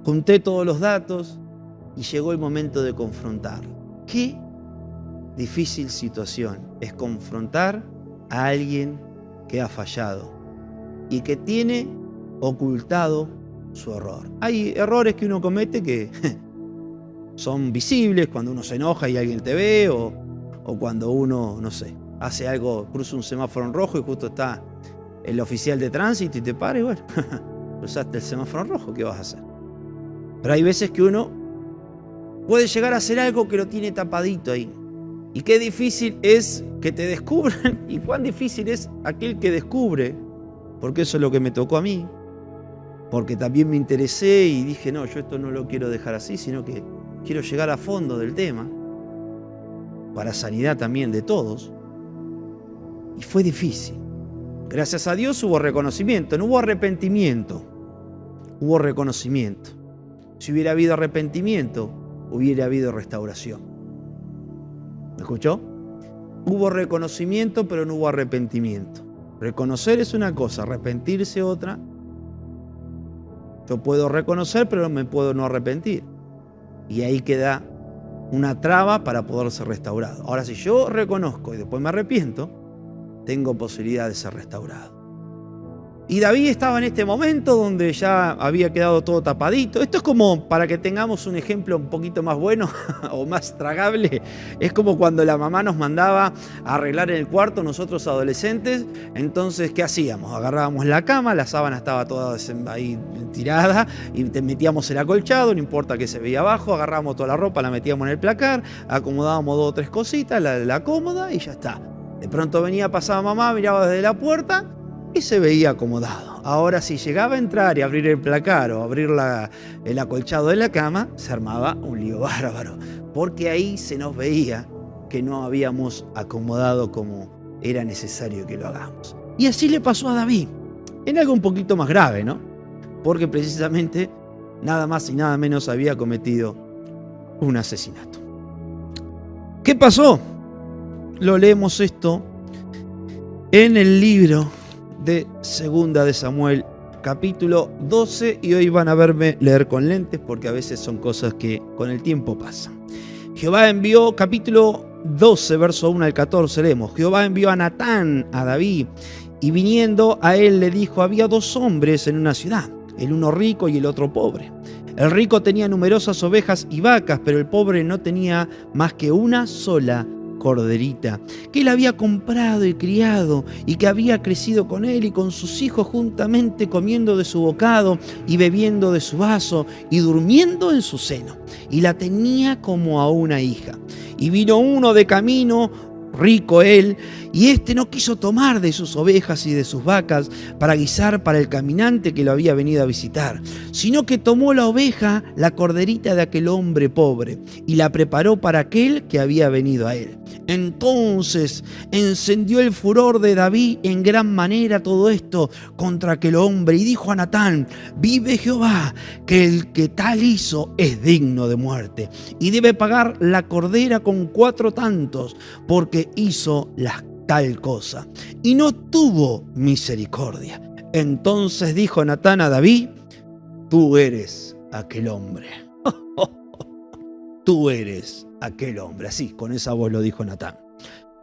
junté todos los datos y llegó el momento de confrontar. Qué difícil situación es confrontar a alguien que ha fallado y que tiene ocultado su error. Hay errores que uno comete que son visibles cuando uno se enoja y alguien te ve o cuando uno, no sé, hace algo, cruza un semáforo en rojo y justo está el oficial de tránsito y te para y bueno, cruzaste el semáforo en rojo, ¿qué vas a hacer? Pero hay veces que uno puede llegar a hacer algo que lo tiene tapadito ahí. Y qué difícil es que te descubran y cuán difícil es aquel que descubre, porque eso es lo que me tocó a mí. Porque también me interesé y dije, no, yo esto no lo quiero dejar así, sino que quiero llegar a fondo del tema, para sanidad también de todos. Y fue difícil. Gracias a Dios hubo reconocimiento, no hubo arrepentimiento, hubo reconocimiento. Si hubiera habido arrepentimiento, hubiera habido restauración. ¿Me escuchó? Hubo reconocimiento, pero no hubo arrepentimiento. Reconocer es una cosa, arrepentirse otra. Yo puedo reconocer, pero me puedo no arrepentir. Y ahí queda una traba para poder ser restaurado. Ahora, si yo reconozco y después me arrepiento, tengo posibilidad de ser restaurado. Y David estaba en este momento donde ya había quedado todo tapadito. Esto es como, para que tengamos un ejemplo un poquito más bueno o más tragable, es como cuando la mamá nos mandaba a arreglar en el cuarto, nosotros adolescentes. Entonces, ¿qué hacíamos? Agarrábamos la cama, la sábana estaba toda ahí tirada y te metíamos el acolchado, no importa que se veía abajo, agarrábamos toda la ropa, la metíamos en el placar, acomodábamos 2 o 3 cositas, la cómoda y ya está. De pronto venía, pasaba mamá, miraba desde la puerta y se veía acomodado. Ahora, si llegaba a entrar y abrir el placar o abrir el acolchado de la cama, se armaba un lío bárbaro, porque ahí se nos veía que no habíamos acomodado como era necesario que lo hagamos. Y así le pasó a David, en algo un poquito más grave, ¿no? Porque precisamente nada más y nada menos había cometido un asesinato. ¿Qué pasó? Lo leemos esto en el libro de Segunda de Samuel, capítulo 12, y hoy van a verme leer con lentes porque a veces son cosas que con el tiempo pasan. Jehová envió, capítulo 12, verso 1 al 14, leemos: Jehová envió a Natán a David, y viniendo a él le dijo: había dos hombres en una ciudad, el uno rico y el otro pobre. El rico tenía numerosas ovejas y vacas, pero el pobre no tenía más que una sola corderita, que él había comprado y criado, y que había crecido con él y con sus hijos juntamente, comiendo de su bocado y bebiendo de su vaso y durmiendo en su seno, y la tenía como a una hija. Y vino uno de camino, rico él, y éste no quiso tomar de sus ovejas y de sus vacas para guisar para el caminante que lo había venido a visitar, sino que tomó la oveja, la corderita de aquel hombre pobre, y la preparó para aquel que había venido a él. Entonces encendió el furor de David en gran manera todo esto contra aquel hombre, y dijo a Natán: vive Jehová, que el que tal hizo es digno de muerte, y debe pagar la cordera con 4 tantos, porque hizo tal cosa, y no tuvo misericordia. Entonces dijo Natán a David: tú eres aquel hombre. Tú eres aquel hombre. Así, con esa voz lo dijo Natán.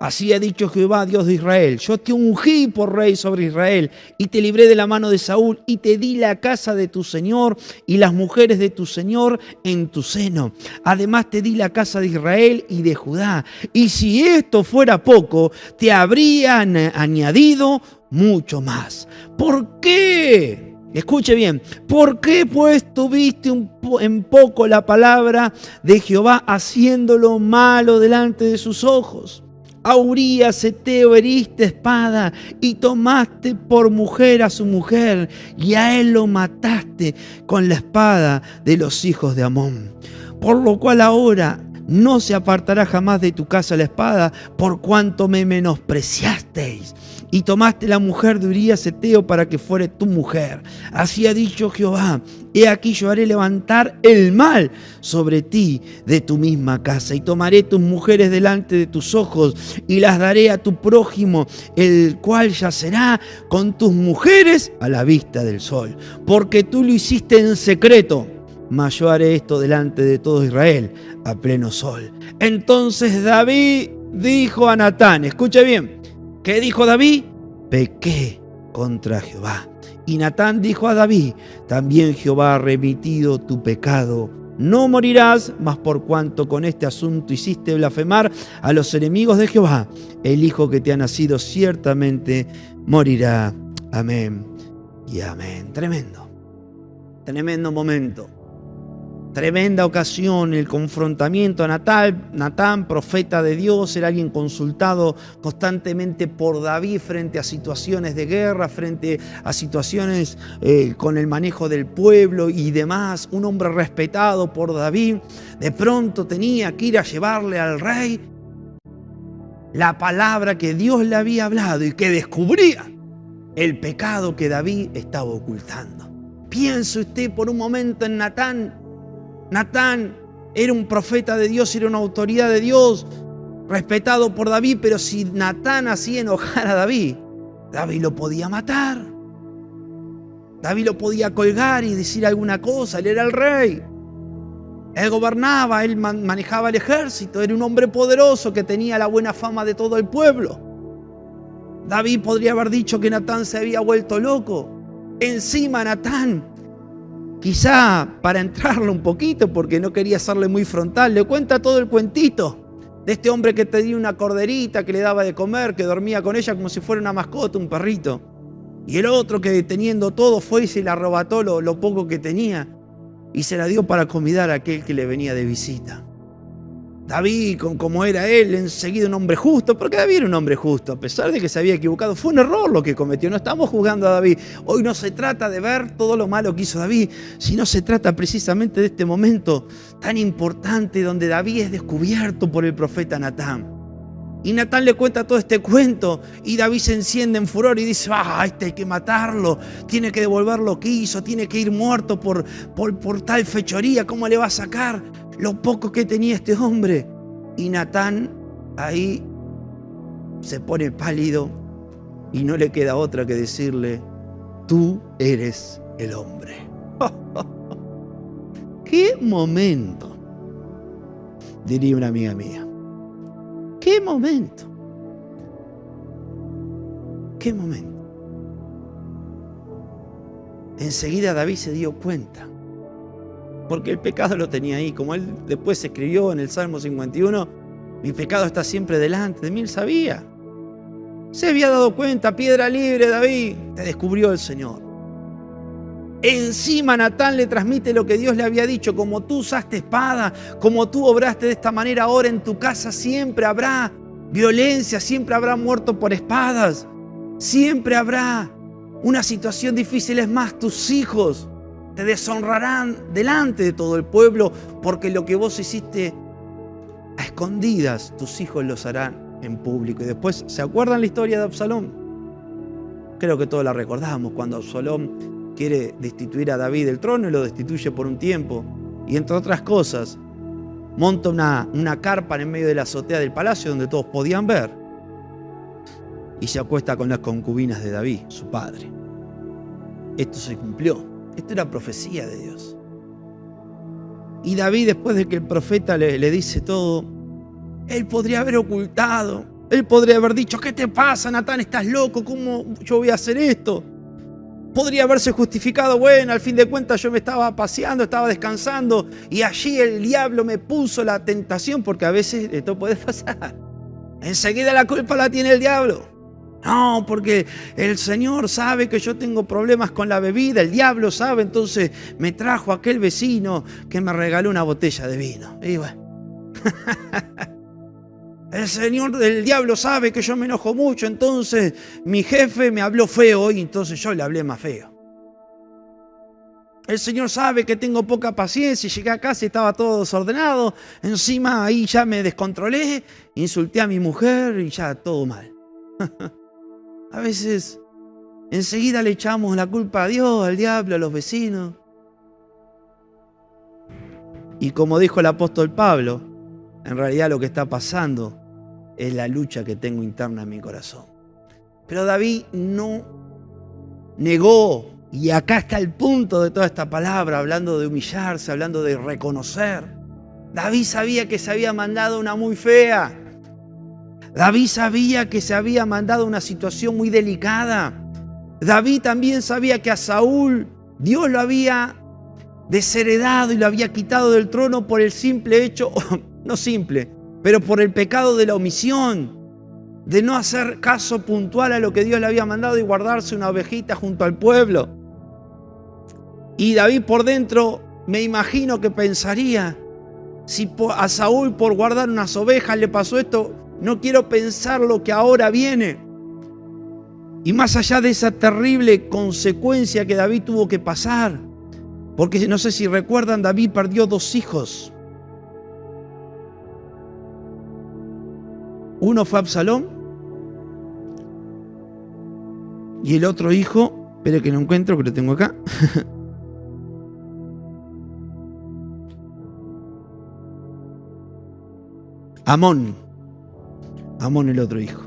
Así ha dicho Jehová, Dios de Israel: yo te ungí por rey sobre Israel, y te libré de la mano de Saúl, y te di la casa de tu señor y las mujeres de tu señor en tu seno. Además te di la casa de Israel y de Judá. Y si esto fuera poco, te habrían añadido mucho más. ¿Por qué? Escuche bien. ¿Por qué pues tuviste en poco la palabra de Jehová, haciéndolo malo delante de sus ojos? A Urías Heteo heriste espada, y tomaste por mujer a su mujer, y a él lo mataste con la espada de los hijos de Amón. Por lo cual ahora no se apartará jamás de tu casa la espada, por cuanto me menospreciasteis, y tomaste la mujer de Urías Heteo para que fuere tu mujer. Así ha dicho Jehová: he aquí yo haré levantar el mal sobre ti de tu misma casa, y tomaré tus mujeres delante de tus ojos, y las daré a tu prójimo, el cual yacerá con tus mujeres a la vista del sol, porque tú lo hiciste en secreto, mas yo haré esto delante de todo Israel a pleno sol. Entonces David dijo a Natán, escuche bien, ¿qué dijo David? Pequé contra Jehová. Y Natán dijo a David: también Jehová ha remitido tu pecado. No morirás, mas por cuanto con este asunto hiciste blasfemar a los enemigos de Jehová, el hijo que te ha nacido ciertamente morirá. Amén y amén. Tremendo. Tremendo momento. Tremenda ocasión, el confrontamiento a Natán, profeta de Dios, era alguien consultado constantemente por David frente a situaciones de guerra, frente a situaciones con el manejo del pueblo y demás. Un hombre respetado por David, de pronto tenía que ir a llevarle al rey la palabra que Dios le había hablado y que descubría el pecado que David estaba ocultando. Piense usted por un momento en Natán. Natán era un profeta de Dios, era una autoridad de Dios, respetado por David, pero si Natán hacía enojar a David, David lo podía matar. David lo podía colgar y decir alguna cosa. Él era el rey. Él gobernaba, él manejaba el ejército, era un hombre poderoso que tenía la buena fama de todo el pueblo. David podría haber dicho que Natán se había vuelto loco. Encima Natán, quizá para entrarle un poquito, porque no quería serle muy frontal, le cuenta todo el cuentito de este hombre que tenía una corderita, que le daba de comer, que dormía con ella como si fuera una mascota, un perrito. Y el otro que teniendo todo fue y se le arrebató lo poco que tenía y se la dio para convidar a aquel que le venía de visita. David, como era él, enseguida un hombre justo, porque David era un hombre justo, a pesar de que se había equivocado. Fue un error lo que cometió, no estamos juzgando a David. Hoy no se trata de ver todo lo malo que hizo David, sino se trata precisamente de este momento tan importante donde David es descubierto por el profeta Natán. Y Natán le cuenta todo este cuento y David se enciende en furor y dice: este hay que matarlo, tiene que devolver lo que hizo, tiene que ir muerto por tal fechoría. ¿Cómo le va a sacar lo poco que tenía este hombre? Y Natán ahí se pone pálido y no le queda otra que decirle: tú eres el hombre. ¡Qué momento! Diría una amiga mía. ¡Qué momento! ¡Qué momento! Enseguida David se dio cuenta, porque el pecado lo tenía ahí. Como él después escribió en el Salmo 51, mi pecado está siempre delante de mí. Él sabía. Se había dado cuenta. Piedra libre, David. Te descubrió el Señor. Encima Natán le transmite lo que Dios le había dicho: como tú usaste espada, como tú obraste de esta manera, ahora en tu casa siempre habrá violencia, siempre habrá muerto por espadas, siempre habrá una situación difícil. Es más, tus hijos te deshonrarán delante de todo el pueblo, porque lo que vos hiciste a escondidas, tus hijos los harán en público. Y después, ¿se acuerdan la historia de Absalón? Creo que todos la recordamos, cuando Absalón quiere destituir a David del trono y lo destituye por un tiempo. Y entre otras cosas, monta una carpa en medio de la azotea del palacio donde todos podían ver. Y se acuesta con las concubinas de David, su padre. Esto se cumplió. Esto era profecía de Dios. Y David, después de que el profeta le dice todo, él podría haber ocultado. Él podría haber dicho: ¿qué te pasa, Natán? ¿Estás loco? ¿Cómo yo voy a hacer esto? Podría haberse justificado: bueno, al fin de cuentas yo me estaba paseando, estaba descansando y allí el diablo me puso la tentación, porque a veces esto puede pasar. Enseguida la culpa la tiene el diablo. No, porque el Señor sabe que yo tengo problemas con la bebida, el diablo sabe, entonces me trajo aquel vecino que me regaló una botella de vino. Y bueno, el diablo sabe que yo me enojo mucho, entonces mi jefe me habló feo y entonces yo le hablé más feo. El Señor sabe que tengo poca paciencia y llegué a casa y estaba todo desordenado. Encima ahí ya me descontrolé, insulté a mi mujer y ya todo mal. A veces enseguida le echamos la culpa a Dios, al diablo, a los vecinos. Y como dijo el apóstol Pablo, en realidad lo que está pasando es la lucha que tengo interna en mi corazón. Pero David no negó, y acá está el punto de toda esta palabra, hablando de humillarse, hablando de reconocer. David sabía que se había mandado una muy fea. David sabía que se había mandado una situación muy delicada. David también sabía que a Saúl Dios lo había desheredado y lo había quitado del trono por el simple hecho, no simple, pero por el pecado de la omisión, de no hacer caso puntual a lo que Dios le había mandado y guardarse una ovejita junto al pueblo. Y David por dentro, me imagino que pensaría: si a Saúl por guardar unas ovejas le pasó esto, no quiero pensar lo que ahora viene. Y más allá de esa terrible consecuencia que David tuvo que pasar, porque no sé si recuerdan, David perdió 2 hijos. Uno fue Absalón y el otro hijo, espere que lo encuentro, que lo tengo acá. Amón el otro hijo.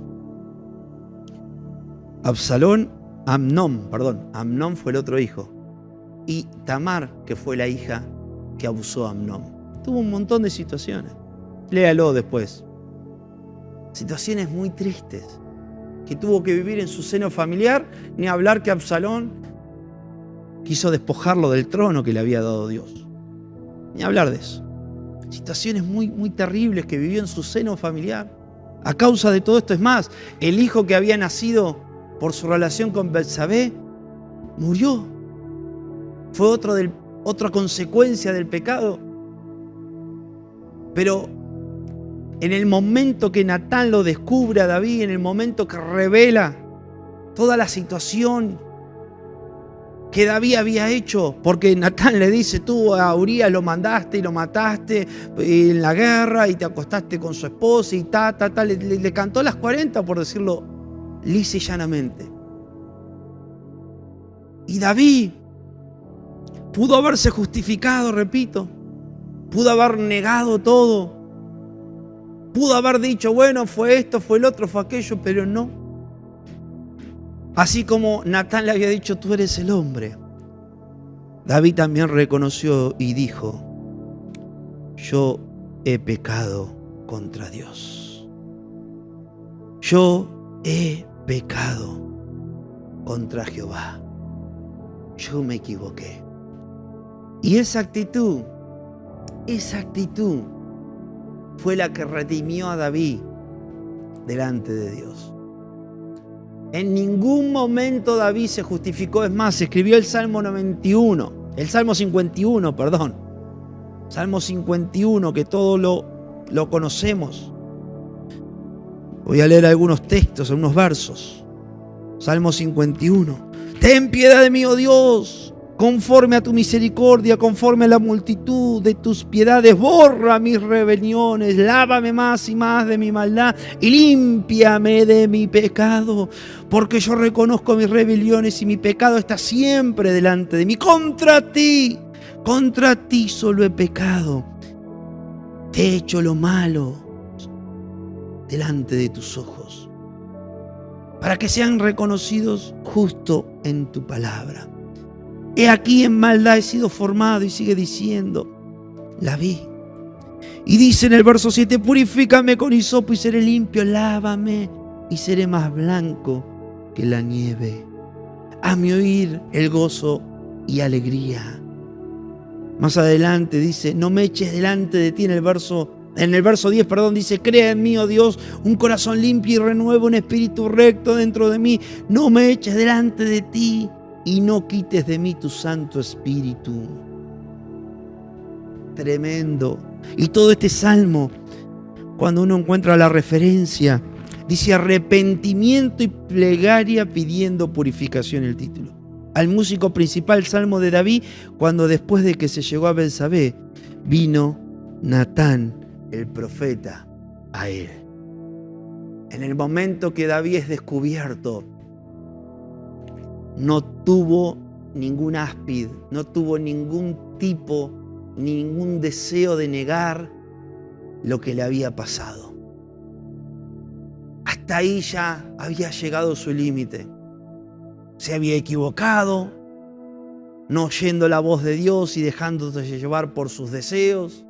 Amnón fue el otro hijo. Y Tamar, que fue la hija que abusó a Amnón. Tuvo un montón de situaciones. Léalo después. Situaciones muy tristes que tuvo que vivir en su seno familiar, ni hablar que Absalón quiso despojarlo del trono que le había dado Dios. Ni hablar de eso. Situaciones muy, muy terribles que vivió en su seno familiar. A causa de todo esto, es más, el hijo que había nacido por su relación con Betsabé murió. Fue otra consecuencia del pecado. Pero en el momento que Natán lo descubre a David, en el momento que revela toda la situación que David había hecho, porque Natán le dice: tú a Urías lo mandaste y lo mataste en la guerra y te acostaste con su esposa y le cantó las 40, por decirlo lisa y llanamente. Y David pudo haberse justificado, repito, pudo haber negado todo, pudo haber dicho: bueno, fue esto, fue el otro, fue aquello, pero no. Así como Natán le había dicho, tú eres el hombre, David también reconoció y dijo, yo he pecado contra Dios. Yo he pecado contra Jehová. Yo me equivoqué. Y esa actitud fue la que redimió a David delante de Dios. En ningún momento David se justificó. Es más, escribió el Salmo 51, perdón. Salmo 51, que todos lo conocemos. Voy a leer algunos textos, algunos versos. Salmo 51. Ten piedad de mí, oh Dios, conforme a tu misericordia, conforme a la multitud de tus piedades, borra mis rebeliones, lávame más y más de mi maldad y límpiame de mi pecado, porque yo reconozco mis rebeliones y mi pecado está siempre delante de mí. Contra ti solo he pecado, te he hecho lo malo delante de tus ojos, para que sean reconocidos justo en tu palabra. He aquí en maldad he sido formado, y sigue diciendo, la vi. Y dice en el verso 7, purifícame con hisopo y seré limpio, lávame y seré más blanco que la nieve. Hazme oír el gozo y alegría. Más adelante dice, no me eches delante de ti, en el verso 10, dice, crea en mí, oh Dios, un corazón limpio y renueva un espíritu recto dentro de mí. No me eches delante de ti y no quites de mí tu Santo Espíritu. Tremendo. Y todo este salmo, cuando uno encuentra la referencia, dice arrepentimiento y plegaria pidiendo purificación, el título. Al músico principal, Salmo de David, cuando después de que se llegó a Betsabé, vino Natán, el profeta, a él. En el momento que David es descubierto, no tuvo ningún áspid, no tuvo ningún tipo, ningún deseo de negar lo que le había pasado. Hasta ahí ya había llegado su límite. Se había equivocado, no oyendo la voz de Dios y dejándose llevar por sus deseos.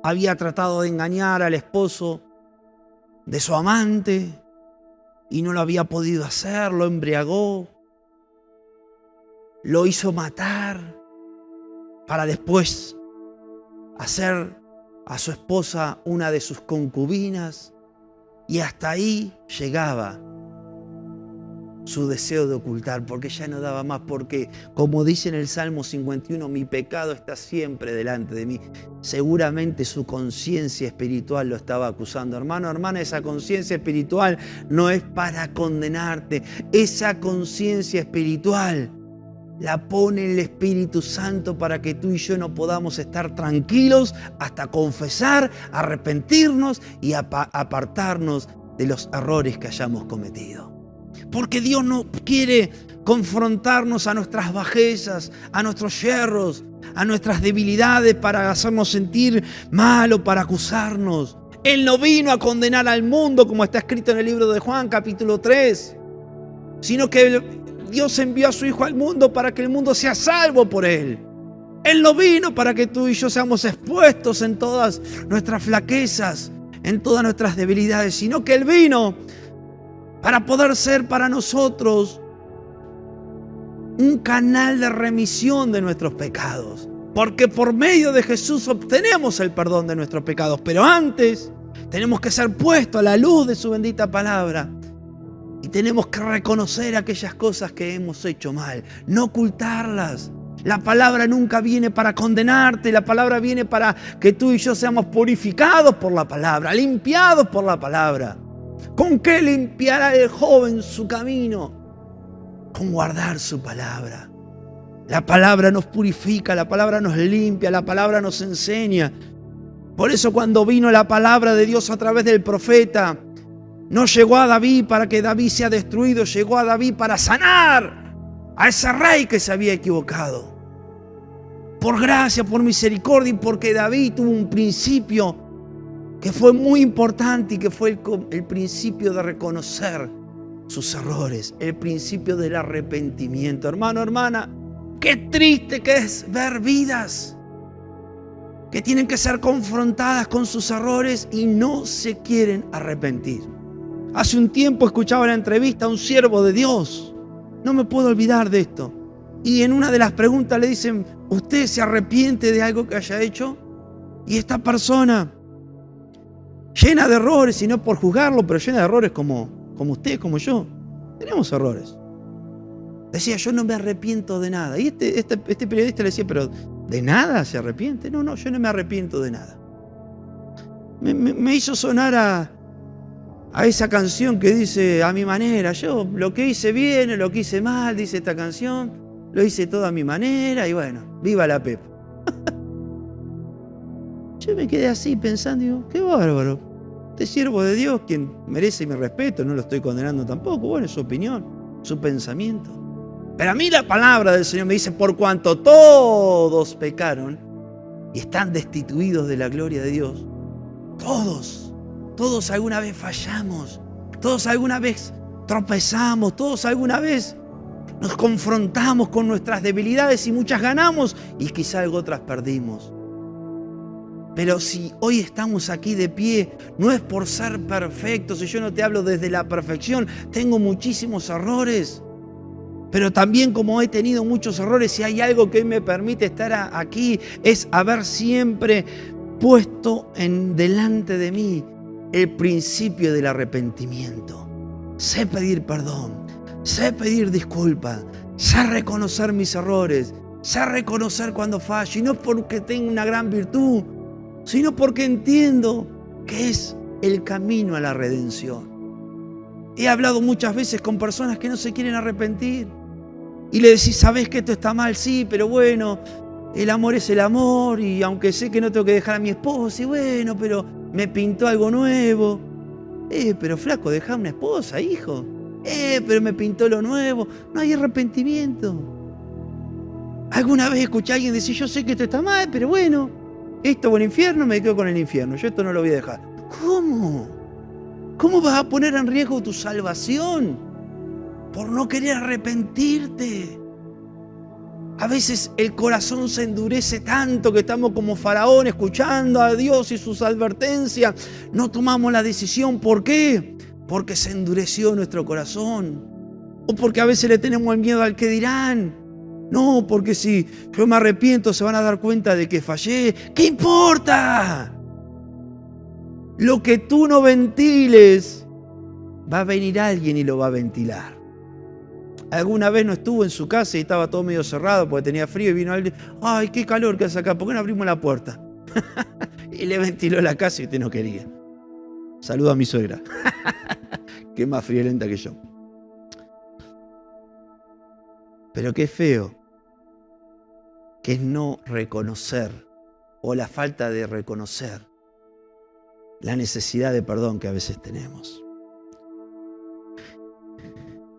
Había tratado de engañar al esposo de su amante y no lo había podido hacer, lo embriagó, lo hizo matar para después hacer a su esposa una de sus concubinas, y hasta ahí llegaba su deseo de ocultar, porque ya no daba más, porque como dice en el Salmo 51, mi pecado está siempre delante de mí. Seguramente su conciencia espiritual lo estaba acusando. Hermano, hermana, esa conciencia espiritual no es para condenarte. Esa conciencia espiritual la pone el Espíritu Santo para que tú y yo no podamos estar tranquilos hasta confesar, arrepentirnos y apartarnos de los errores que hayamos cometido. Porque Dios no quiere confrontarnos a nuestras bajezas, a nuestros yerros, a nuestras debilidades para hacernos sentir mal o para acusarnos. Él no vino a condenar al mundo, como está escrito en el libro de Juan, capítulo 3, sino que Dios envió a su Hijo al mundo para que el mundo sea salvo por Él. Él no vino para que tú y yo seamos expuestos en todas nuestras flaquezas, en todas nuestras debilidades, sino que Él vino para poder ser para nosotros un canal de remisión de nuestros pecados. Porque por medio de Jesús obtenemos el perdón de nuestros pecados. Pero antes tenemos que ser puestos a la luz de su bendita palabra. Y tenemos que reconocer aquellas cosas que hemos hecho mal, no ocultarlas. La palabra nunca viene para condenarte, la palabra viene para que tú y yo seamos purificados por la palabra, limpiados por la palabra. ¿Con qué limpiará el joven su camino? Con guardar su palabra. La palabra nos purifica, la palabra nos limpia, la palabra nos enseña. Por eso cuando vino la palabra de Dios a través del profeta, no llegó a David para que David sea destruido, llegó a David para sanar a ese rey que se había equivocado. Por gracia, por misericordia y porque David tuvo un principio que fue muy importante y que fue el principio de reconocer sus errores, el principio del arrepentimiento. Hermano, hermana, qué triste que es ver vidas que tienen que ser confrontadas con sus errores y no se quieren arrepentir. Hace un tiempo escuchaba la entrevista a un siervo de Dios, no me puedo olvidar de esto, y en una de las preguntas le dicen, ¿usted se arrepiente de algo que haya hecho? Y esta persona, llena de errores, y no por juzgarlo, pero llena de errores como usted, como yo, tenemos errores. Decía, yo no me arrepiento de nada. Y este periodista le decía, pero ¿de nada se arrepiente? No, yo no me arrepiento de nada. Me hizo sonar a esa canción que dice, a mi manera. Yo lo que hice bien o lo que hice mal, dice esta canción, lo hice todo a mi manera y bueno, viva la Pepa. Yo me quedé así pensando, digo, qué bárbaro. Este siervo de Dios, quien merece mi respeto, no lo estoy condenando tampoco, bueno, es su opinión, su pensamiento. Pero a mí la palabra del Señor me dice, por cuanto todos pecaron y están destituidos de la gloria de Dios, todos alguna vez fallamos, todos alguna vez tropezamos, todos alguna vez nos confrontamos con nuestras debilidades y muchas ganamos y quizá algo otras perdimos. Pero si hoy estamos aquí de pie, no es por ser perfectos, y yo no te hablo desde la perfección, tengo muchísimos errores, pero también como he tenido muchos errores, si hay algo que hoy me permite estar aquí, es haber siempre puesto delante de mí el principio del arrepentimiento. Sé pedir perdón, sé pedir disculpas, sé reconocer mis errores, sé reconocer cuando fallo, y no porque tenga una gran virtud, sino porque entiendo que es el camino a la redención. He hablado muchas veces con personas que no se quieren arrepentir y le decís, ¿sabés que esto está mal? Sí, pero bueno, el amor es el amor y aunque sé que no tengo que dejar a mi esposa, y bueno, pero me pintó algo nuevo. Pero flaco, dejá una esposa, hijo. Pero me pintó lo nuevo. No hay arrepentimiento. Alguna vez escuché a alguien decir, yo sé que esto está mal, pero bueno, esto o el infierno, me quedo con el infierno. Yo esto no lo voy a dejar. ¿Cómo? ¿Cómo vas a poner en riesgo tu salvación por no querer arrepentirte? A veces el corazón se endurece tanto que estamos como Faraón escuchando a Dios y sus advertencias. No tomamos la decisión. ¿Por qué? Porque se endureció nuestro corazón. O porque a veces le tenemos el miedo al que dirán. No, porque si yo me arrepiento se van a dar cuenta de que fallé. ¿Qué importa? Lo que tú no ventiles, va a venir alguien y lo va a ventilar. Alguna vez no estuvo en su casa y estaba todo medio cerrado porque tenía frío y vino alguien. ¡Ay, qué calor que hace acá! ¿Por qué no abrimos la puerta? Y le ventiló la casa y usted no quería. Saludo a mi suegra, que es más friolenta que yo. Pero qué feo que es no reconocer o la falta de reconocer la necesidad de perdón que a veces tenemos.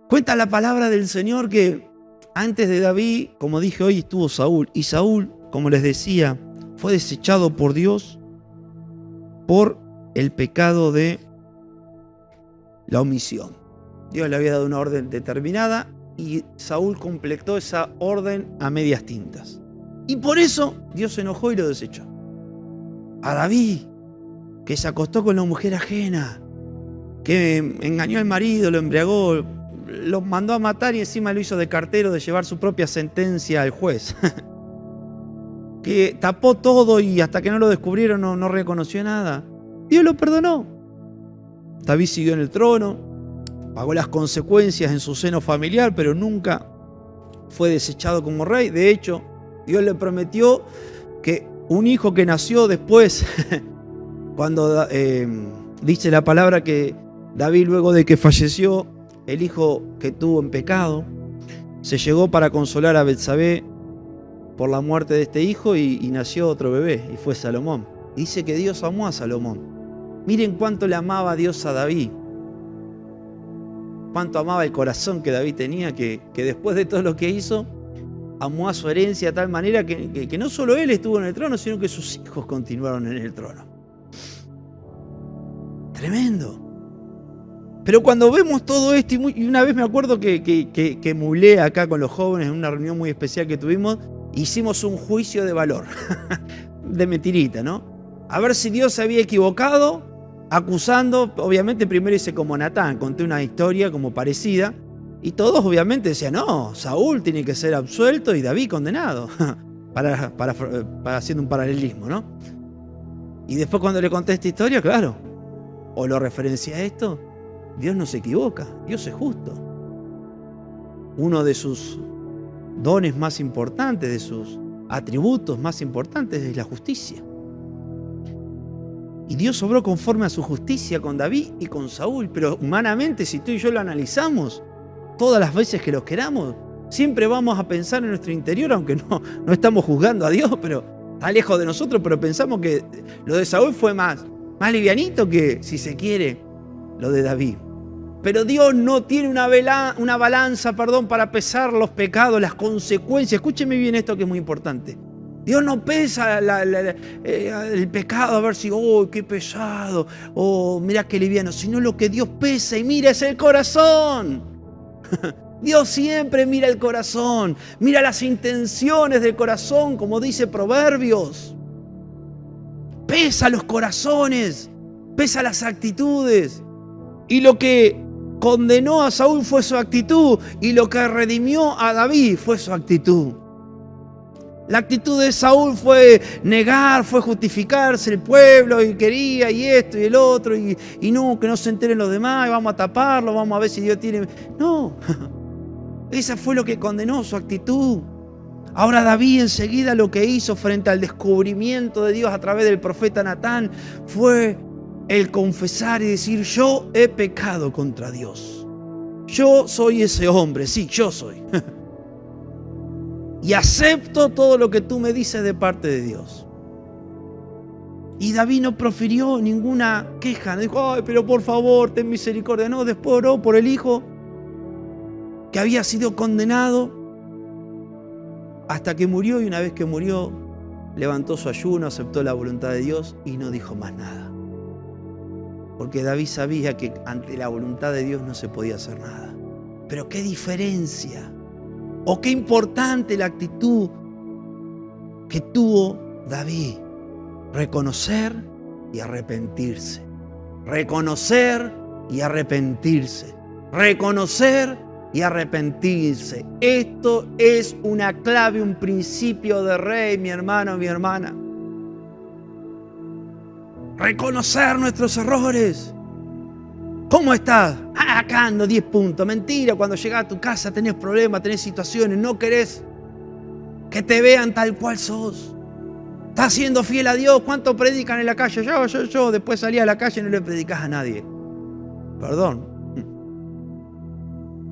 Cuenta la palabra del Señor que antes de David, como dije hoy, estuvo Saúl. Y Saúl, como les decía, fue desechado por Dios por el pecado de la omisión. Dios le había dado una orden determinada y Saúl completó esa orden a medias tintas. Y por eso Dios se enojó y lo desechó. A David, que se acostó con la mujer ajena, que engañó al marido, lo embriagó, lo mandó a matar y encima lo hizo de cartero de llevar su propia sentencia al juez. Que tapó todo y hasta que no lo descubrieron no reconoció nada. Dios lo perdonó. David siguió en el trono, pagó las consecuencias en su seno familiar, pero nunca fue desechado como rey. De hecho, Dios le prometió que un hijo que nació después, cuando dice la palabra que David, luego de que falleció el hijo que tuvo en pecado, se llegó para consolar a Betsabé por la muerte de este hijo y nació otro bebé, y fue Salomón. Dice que Dios amó a Salomón. Miren cuánto le amaba Dios a David. Cuánto amaba el corazón que David tenía, que después de todo lo que hizo, amó a su herencia de tal manera que no solo él estuvo en el trono, sino que sus hijos continuaron en el trono. Tremendo. Pero cuando vemos todo esto, y una vez me acuerdo que mulé acá con los jóvenes en una reunión muy especial que tuvimos, hicimos un juicio de valor, de mentirita, ¿no? A ver si Dios se había equivocado, acusando, obviamente primero hice como Natán, conté una historia como parecida, y todos obviamente decían, no, Saúl tiene que ser absuelto y David condenado, para haciendo un paralelismo, ¿no? Y después cuando le conté esta historia, claro, o lo referencia a esto, Dios no se equivoca, Dios es justo. Uno de sus dones más importantes, de sus atributos más importantes es la justicia. Y Dios obró conforme a su justicia con David y con Saúl, pero humanamente, si tú y yo lo analizamos, todas las veces que los queramos, siempre vamos a pensar en nuestro interior, aunque no estamos juzgando a Dios, pero está lejos de nosotros, pero pensamos que lo de Saúl fue más livianito que, si se quiere, lo de David. Pero Dios no tiene una balanza, para pesar los pecados, las consecuencias. Escúcheme bien esto que es muy importante. Dios no pesa el pecado a ver si, oh, qué pesado, oh, mira qué liviano, sino lo que Dios pesa y mira es el corazón. Dios siempre mira el corazón, mira las intenciones del corazón, como dice Proverbios. Pesa los corazones, pesa las actitudes. Y lo que condenó a Saúl fue su actitud, y lo que redimió a David fue su actitud. La actitud de Saúl fue negar, fue justificarse el pueblo, y quería, y esto, y el otro, y no, que no se enteren los demás, y vamos a taparlo, vamos a ver si Dios tiene... No, esa fue lo que condenó, su actitud. Ahora David enseguida lo que hizo frente al descubrimiento de Dios a través del profeta Natán fue el confesar y decir, yo he pecado contra Dios. Yo soy ese hombre, sí, yo soy. Y acepto todo lo que tú me dices de parte de Dios. Y David no profirió ninguna queja, no dijo, ay, pero por favor, ten misericordia. No, después oró por el hijo que había sido condenado hasta que murió, y una vez que murió, levantó su ayuno, aceptó la voluntad de Dios y no dijo más nada. Porque David sabía que ante la voluntad de Dios no se podía hacer nada. Pero qué diferencia, o qué importante la actitud que tuvo David. Reconocer y arrepentirse. Reconocer y arrepentirse. Reconocer y arrepentirse. Esto es una clave, un principio de rey, mi hermano, mi hermana. Reconocer nuestros errores. ¿Cómo estás? Acá ando 10 puntos. Mentira, cuando llegás a tu casa tenés problemas, tenés situaciones, no querés que te vean tal cual sos. ¿Estás siendo fiel a Dios? ¿Cuánto predican en la calle? Yo. Después salí a la calle y no le predicás a nadie. Perdón.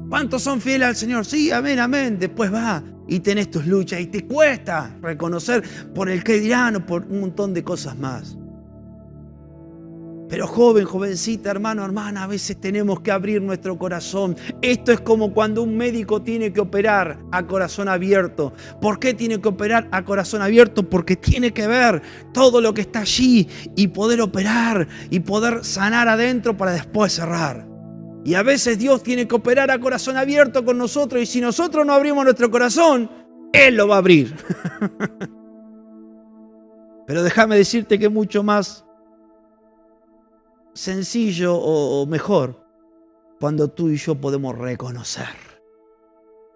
¿Cuántos son fieles al Señor? Sí, amén, amén. Después va y tenés tus luchas y te cuesta reconocer por el qué dirán o por un montón de cosas más. Pero joven, jovencita, hermano, hermana, a veces tenemos que abrir nuestro corazón. Esto es como cuando un médico tiene que operar a corazón abierto. ¿Por qué tiene que operar a corazón abierto? Porque tiene que ver todo lo que está allí y poder operar y poder sanar adentro para después cerrar. Y a veces Dios tiene que operar a corazón abierto con nosotros, y si nosotros no abrimos nuestro corazón, Él lo va a abrir. Pero déjame decirte que es mucho más sencillo o mejor cuando tú y yo podemos reconocer.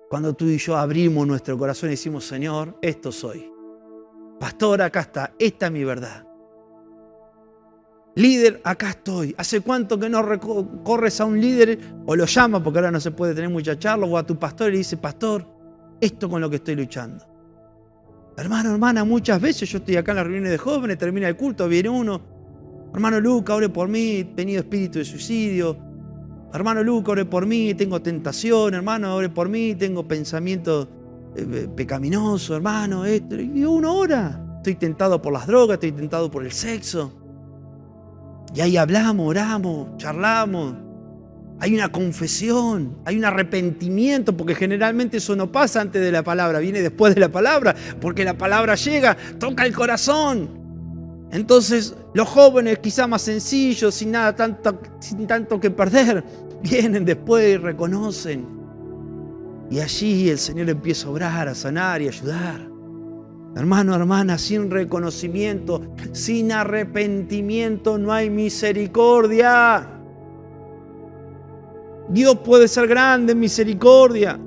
Cuando tú y yo abrimos nuestro corazón y decimos, Señor, esto soy. Pastor, acá está, esta es mi verdad. Líder, acá estoy. ¿Hace cuánto que no corres a un líder o lo llamas, porque ahora no se puede tener mucha charla, o a tu pastor y le dice, pastor, esto con lo que estoy luchando? Hermano, hermana, muchas veces yo estoy acá en las reuniones de jóvenes, termina el culto, viene uno, hermano Luca, ore por mí, he tenido espíritu de suicidio. Hermano Luca, ore por mí, tengo tentación. Hermano, ore por mí, tengo pensamiento pecaminoso, hermano, esto. Y uno ora. Estoy tentado por las drogas, estoy tentado por el sexo. Y ahí hablamos, oramos, charlamos. Hay una confesión, hay un arrepentimiento, porque generalmente eso no pasa antes de la palabra, viene después de la palabra, porque la palabra llega, toca el corazón. Entonces los jóvenes, quizá más sencillos, sin tanto que perder, vienen después y reconocen. Y allí el Señor empieza a obrar, a sanar y a ayudar. Hermano, hermana, sin reconocimiento, sin arrepentimiento no hay misericordia. Dios puede ser grande en misericordia.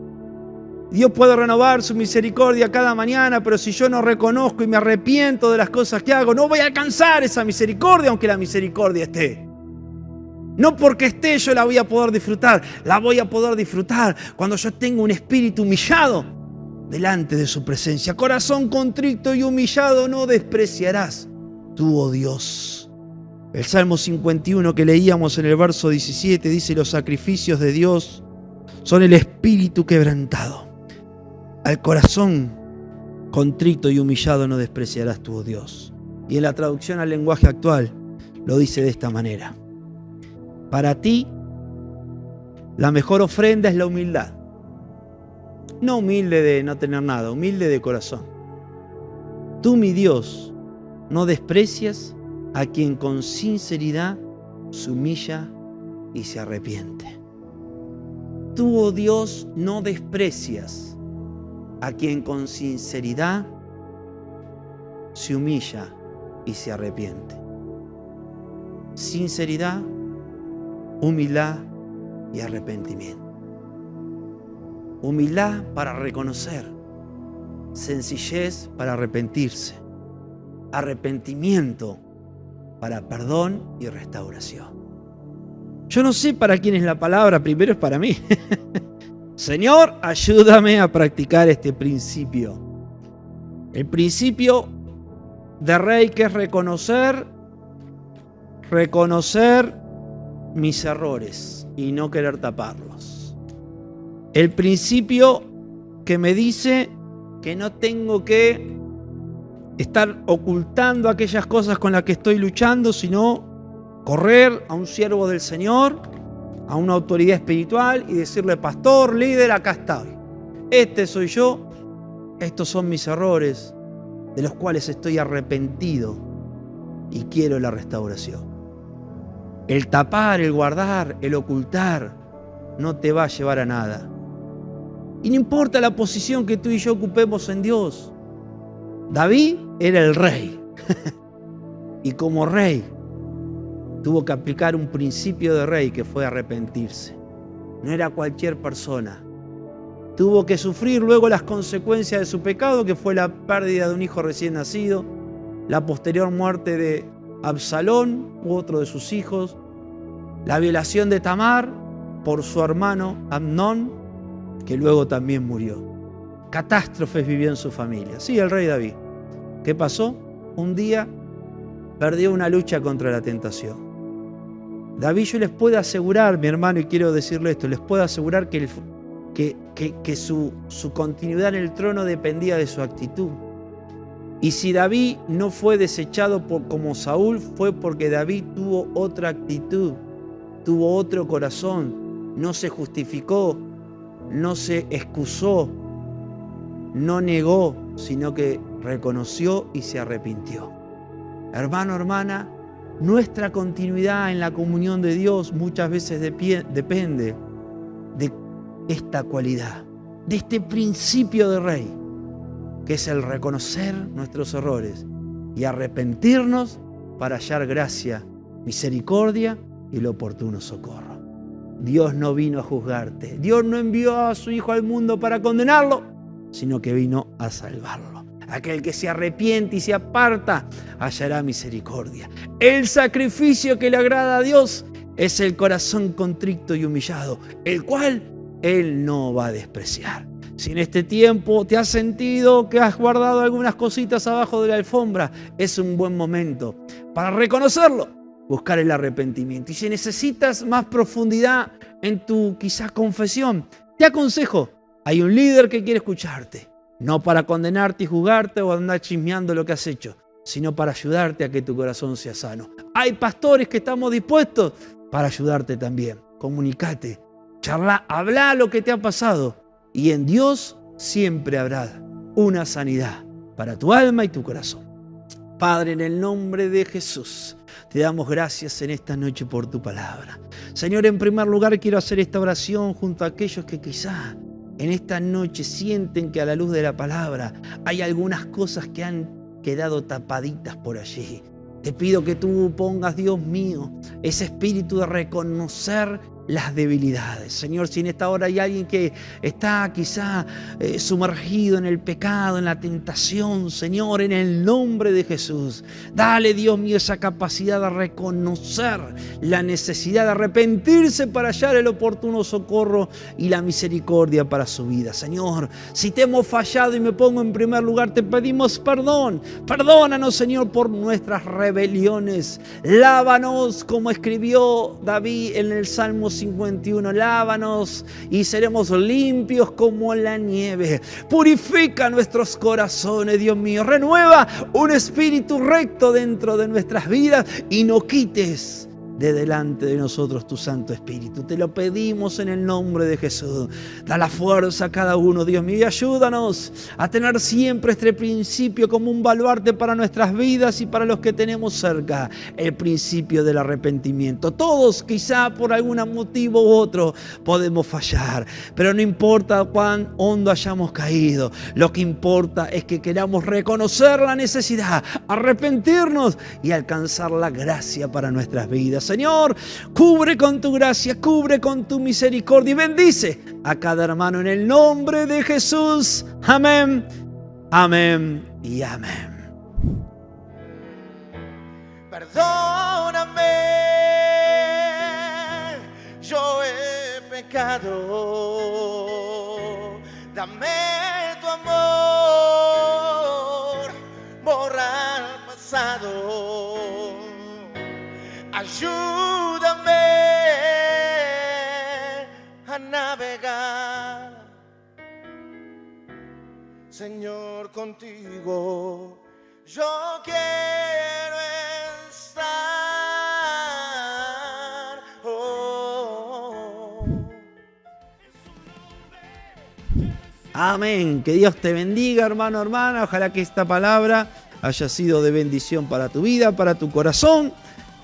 Dios puede renovar su misericordia cada mañana, pero si yo no reconozco y me arrepiento de las cosas que hago, no voy a alcanzar esa misericordia, aunque la misericordia esté. No porque esté yo la voy a poder disfrutar, la voy a poder disfrutar cuando yo tenga un espíritu humillado delante de su presencia. Corazón contrito y humillado no despreciarás tú, oh Dios. El Salmo 51 que leíamos en el verso 17 dice: los sacrificios de Dios son el espíritu quebrantado. Al corazón contrito y humillado no despreciarás tú, oh Dios. Y en la traducción al lenguaje actual lo dice de esta manera: para ti, la mejor ofrenda es la humildad. No humilde de no tener nada, humilde de corazón. Tú, mi Dios, no desprecias a quien con sinceridad se humilla y se arrepiente. Tú, oh Dios, no desprecias a quien con sinceridad se humilla y se arrepiente. Sinceridad, humildad y arrepentimiento. Humildad para reconocer, sencillez para arrepentirse, arrepentimiento para perdón y restauración. Yo no sé para quién es la palabra, primero es para mí. Señor, ayúdame a practicar este principio. El principio de rey, que es reconocer mis errores y no querer taparlos. El principio que me dice que no tengo que estar ocultando aquellas cosas con las que estoy luchando, sino correr a un siervo del Señor, a una autoridad espiritual y decirle: pastor, líder, acá estoy. Este soy yo, estos son mis errores, de los cuales estoy arrepentido y quiero la restauración. El tapar, el guardar, el ocultar no te va a llevar a nada. Y no importa la posición que tú y yo ocupemos en Dios. David era el rey. Y como rey, tuvo que aplicar un principio de rey, que fue arrepentirse. No era cualquier persona. Tuvo que sufrir luego las consecuencias de su pecado, que fue la pérdida de un hijo recién nacido, la posterior muerte de Absalón u otro de sus hijos, la violación de Tamar por su hermano Amnón, que luego también murió. Catástrofes vivió en su familia. Sí, el rey David. ¿Qué pasó? Un día perdió una lucha contra la tentación. David, yo les puedo asegurar, mi hermano, y quiero decirle esto, les puedo asegurar que su continuidad en el trono dependía de su actitud. Y si David no fue desechado como Saúl, fue porque David tuvo otra actitud, tuvo otro corazón, no se justificó, no se excusó, no negó, sino que reconoció y se arrepintió. Hermano, hermana, nuestra continuidad en la comunión de Dios muchas veces depende de esta cualidad, de este principio de rey, que es el reconocer nuestros errores y arrepentirnos para hallar gracia, misericordia y el oportuno socorro. Dios no vino a juzgarte. Dios no envió a su Hijo al mundo para condenarlo, sino que vino a salvarlo. Aquel que se arrepiente y se aparta hallará misericordia. El sacrificio que le agrada a Dios es el corazón contrito y humillado, el cual Él no va a despreciar. Si en este tiempo te has sentido que has guardado algunas cositas abajo de la alfombra, es un buen momento para reconocerlo, buscar el arrepentimiento. Y si necesitas más profundidad en tu quizás confesión, te aconsejo, hay un líder que quiere escucharte, no para condenarte y juzgarte o andar chismeando lo que has hecho, sino para ayudarte a que tu corazón sea sano. Hay pastores que estamos dispuestos para ayudarte también. Comunicate, charla, habla lo que te ha pasado y en Dios siempre habrá una sanidad para tu alma y tu corazón. Padre, en el nombre de Jesús, te damos gracias en esta noche por tu palabra. Señor, en primer lugar quiero hacer esta oración junto a aquellos que quizá en esta noche sienten que a la luz de la palabra hay algunas cosas que han quedado tapaditas por allí. Te pido que tú pongas, Dios mío, ese espíritu de reconocer las debilidades. Señor, si en esta hora hay alguien que está quizá sumergido en el pecado, en la tentación, Señor, en el nombre de Jesús, dale, Dios mío, esa capacidad de reconocer la necesidad de arrepentirse para hallar el oportuno socorro y la misericordia para su vida. Señor, si te hemos fallado y me pongo en primer lugar, te pedimos perdón. Perdónanos, Señor, por nuestras rebeliones. Lávanos, como escribió David en el Salmo 51, lávanos y seremos limpios como la nieve. Purifica nuestros corazones, Dios mío. Renueva un espíritu recto dentro de nuestras vidas y no quites de delante de nosotros tu Santo Espíritu. Te lo pedimos en el nombre de Jesús. Da la fuerza a cada uno, Dios mío, y ayúdanos a tener siempre este principio como un baluarte para nuestras vidas y para los que tenemos cerca, el principio del arrepentimiento. Todos quizá por algún motivo u otro podemos fallar, pero no importa cuán hondo hayamos caído, lo que importa es que queramos reconocer la necesidad, arrepentirnos y alcanzar la gracia para nuestras vidas. Señor, cubre con tu gracia, cubre con tu misericordia y bendice a cada hermano en el nombre de Jesús. Amén, amén y amén. Perdóname, yo he pecado. Dame tu amor, borra el pasado. Ayúdame a navegar, Señor, contigo yo quiero estar. Oh. Amén. Que Dios te bendiga, hermano, hermana. Ojalá que esta palabra haya sido de bendición para tu vida, para tu corazón.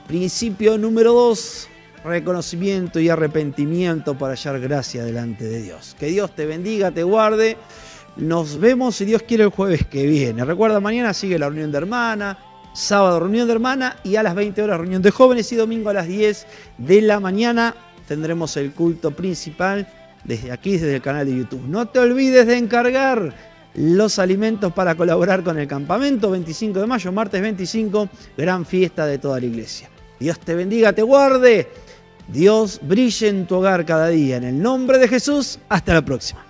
Principio número 2, reconocimiento y arrepentimiento para hallar gracia delante de Dios. Que Dios te bendiga, te guarde. Nos vemos, si Dios quiere, el jueves que viene. Recuerda, mañana sigue la reunión de hermana, sábado reunión de hermana y a las 20 horas reunión de jóvenes y domingo a las 10 de la mañana tendremos el culto principal desde aquí, desde el canal de YouTube. No te olvides de encargar los alimentos para colaborar con el campamento. 25 de mayo, martes 25, gran fiesta de toda la iglesia. Dios te bendiga, te guarde. Dios brille en tu hogar cada día. En el nombre de Jesús, hasta la próxima.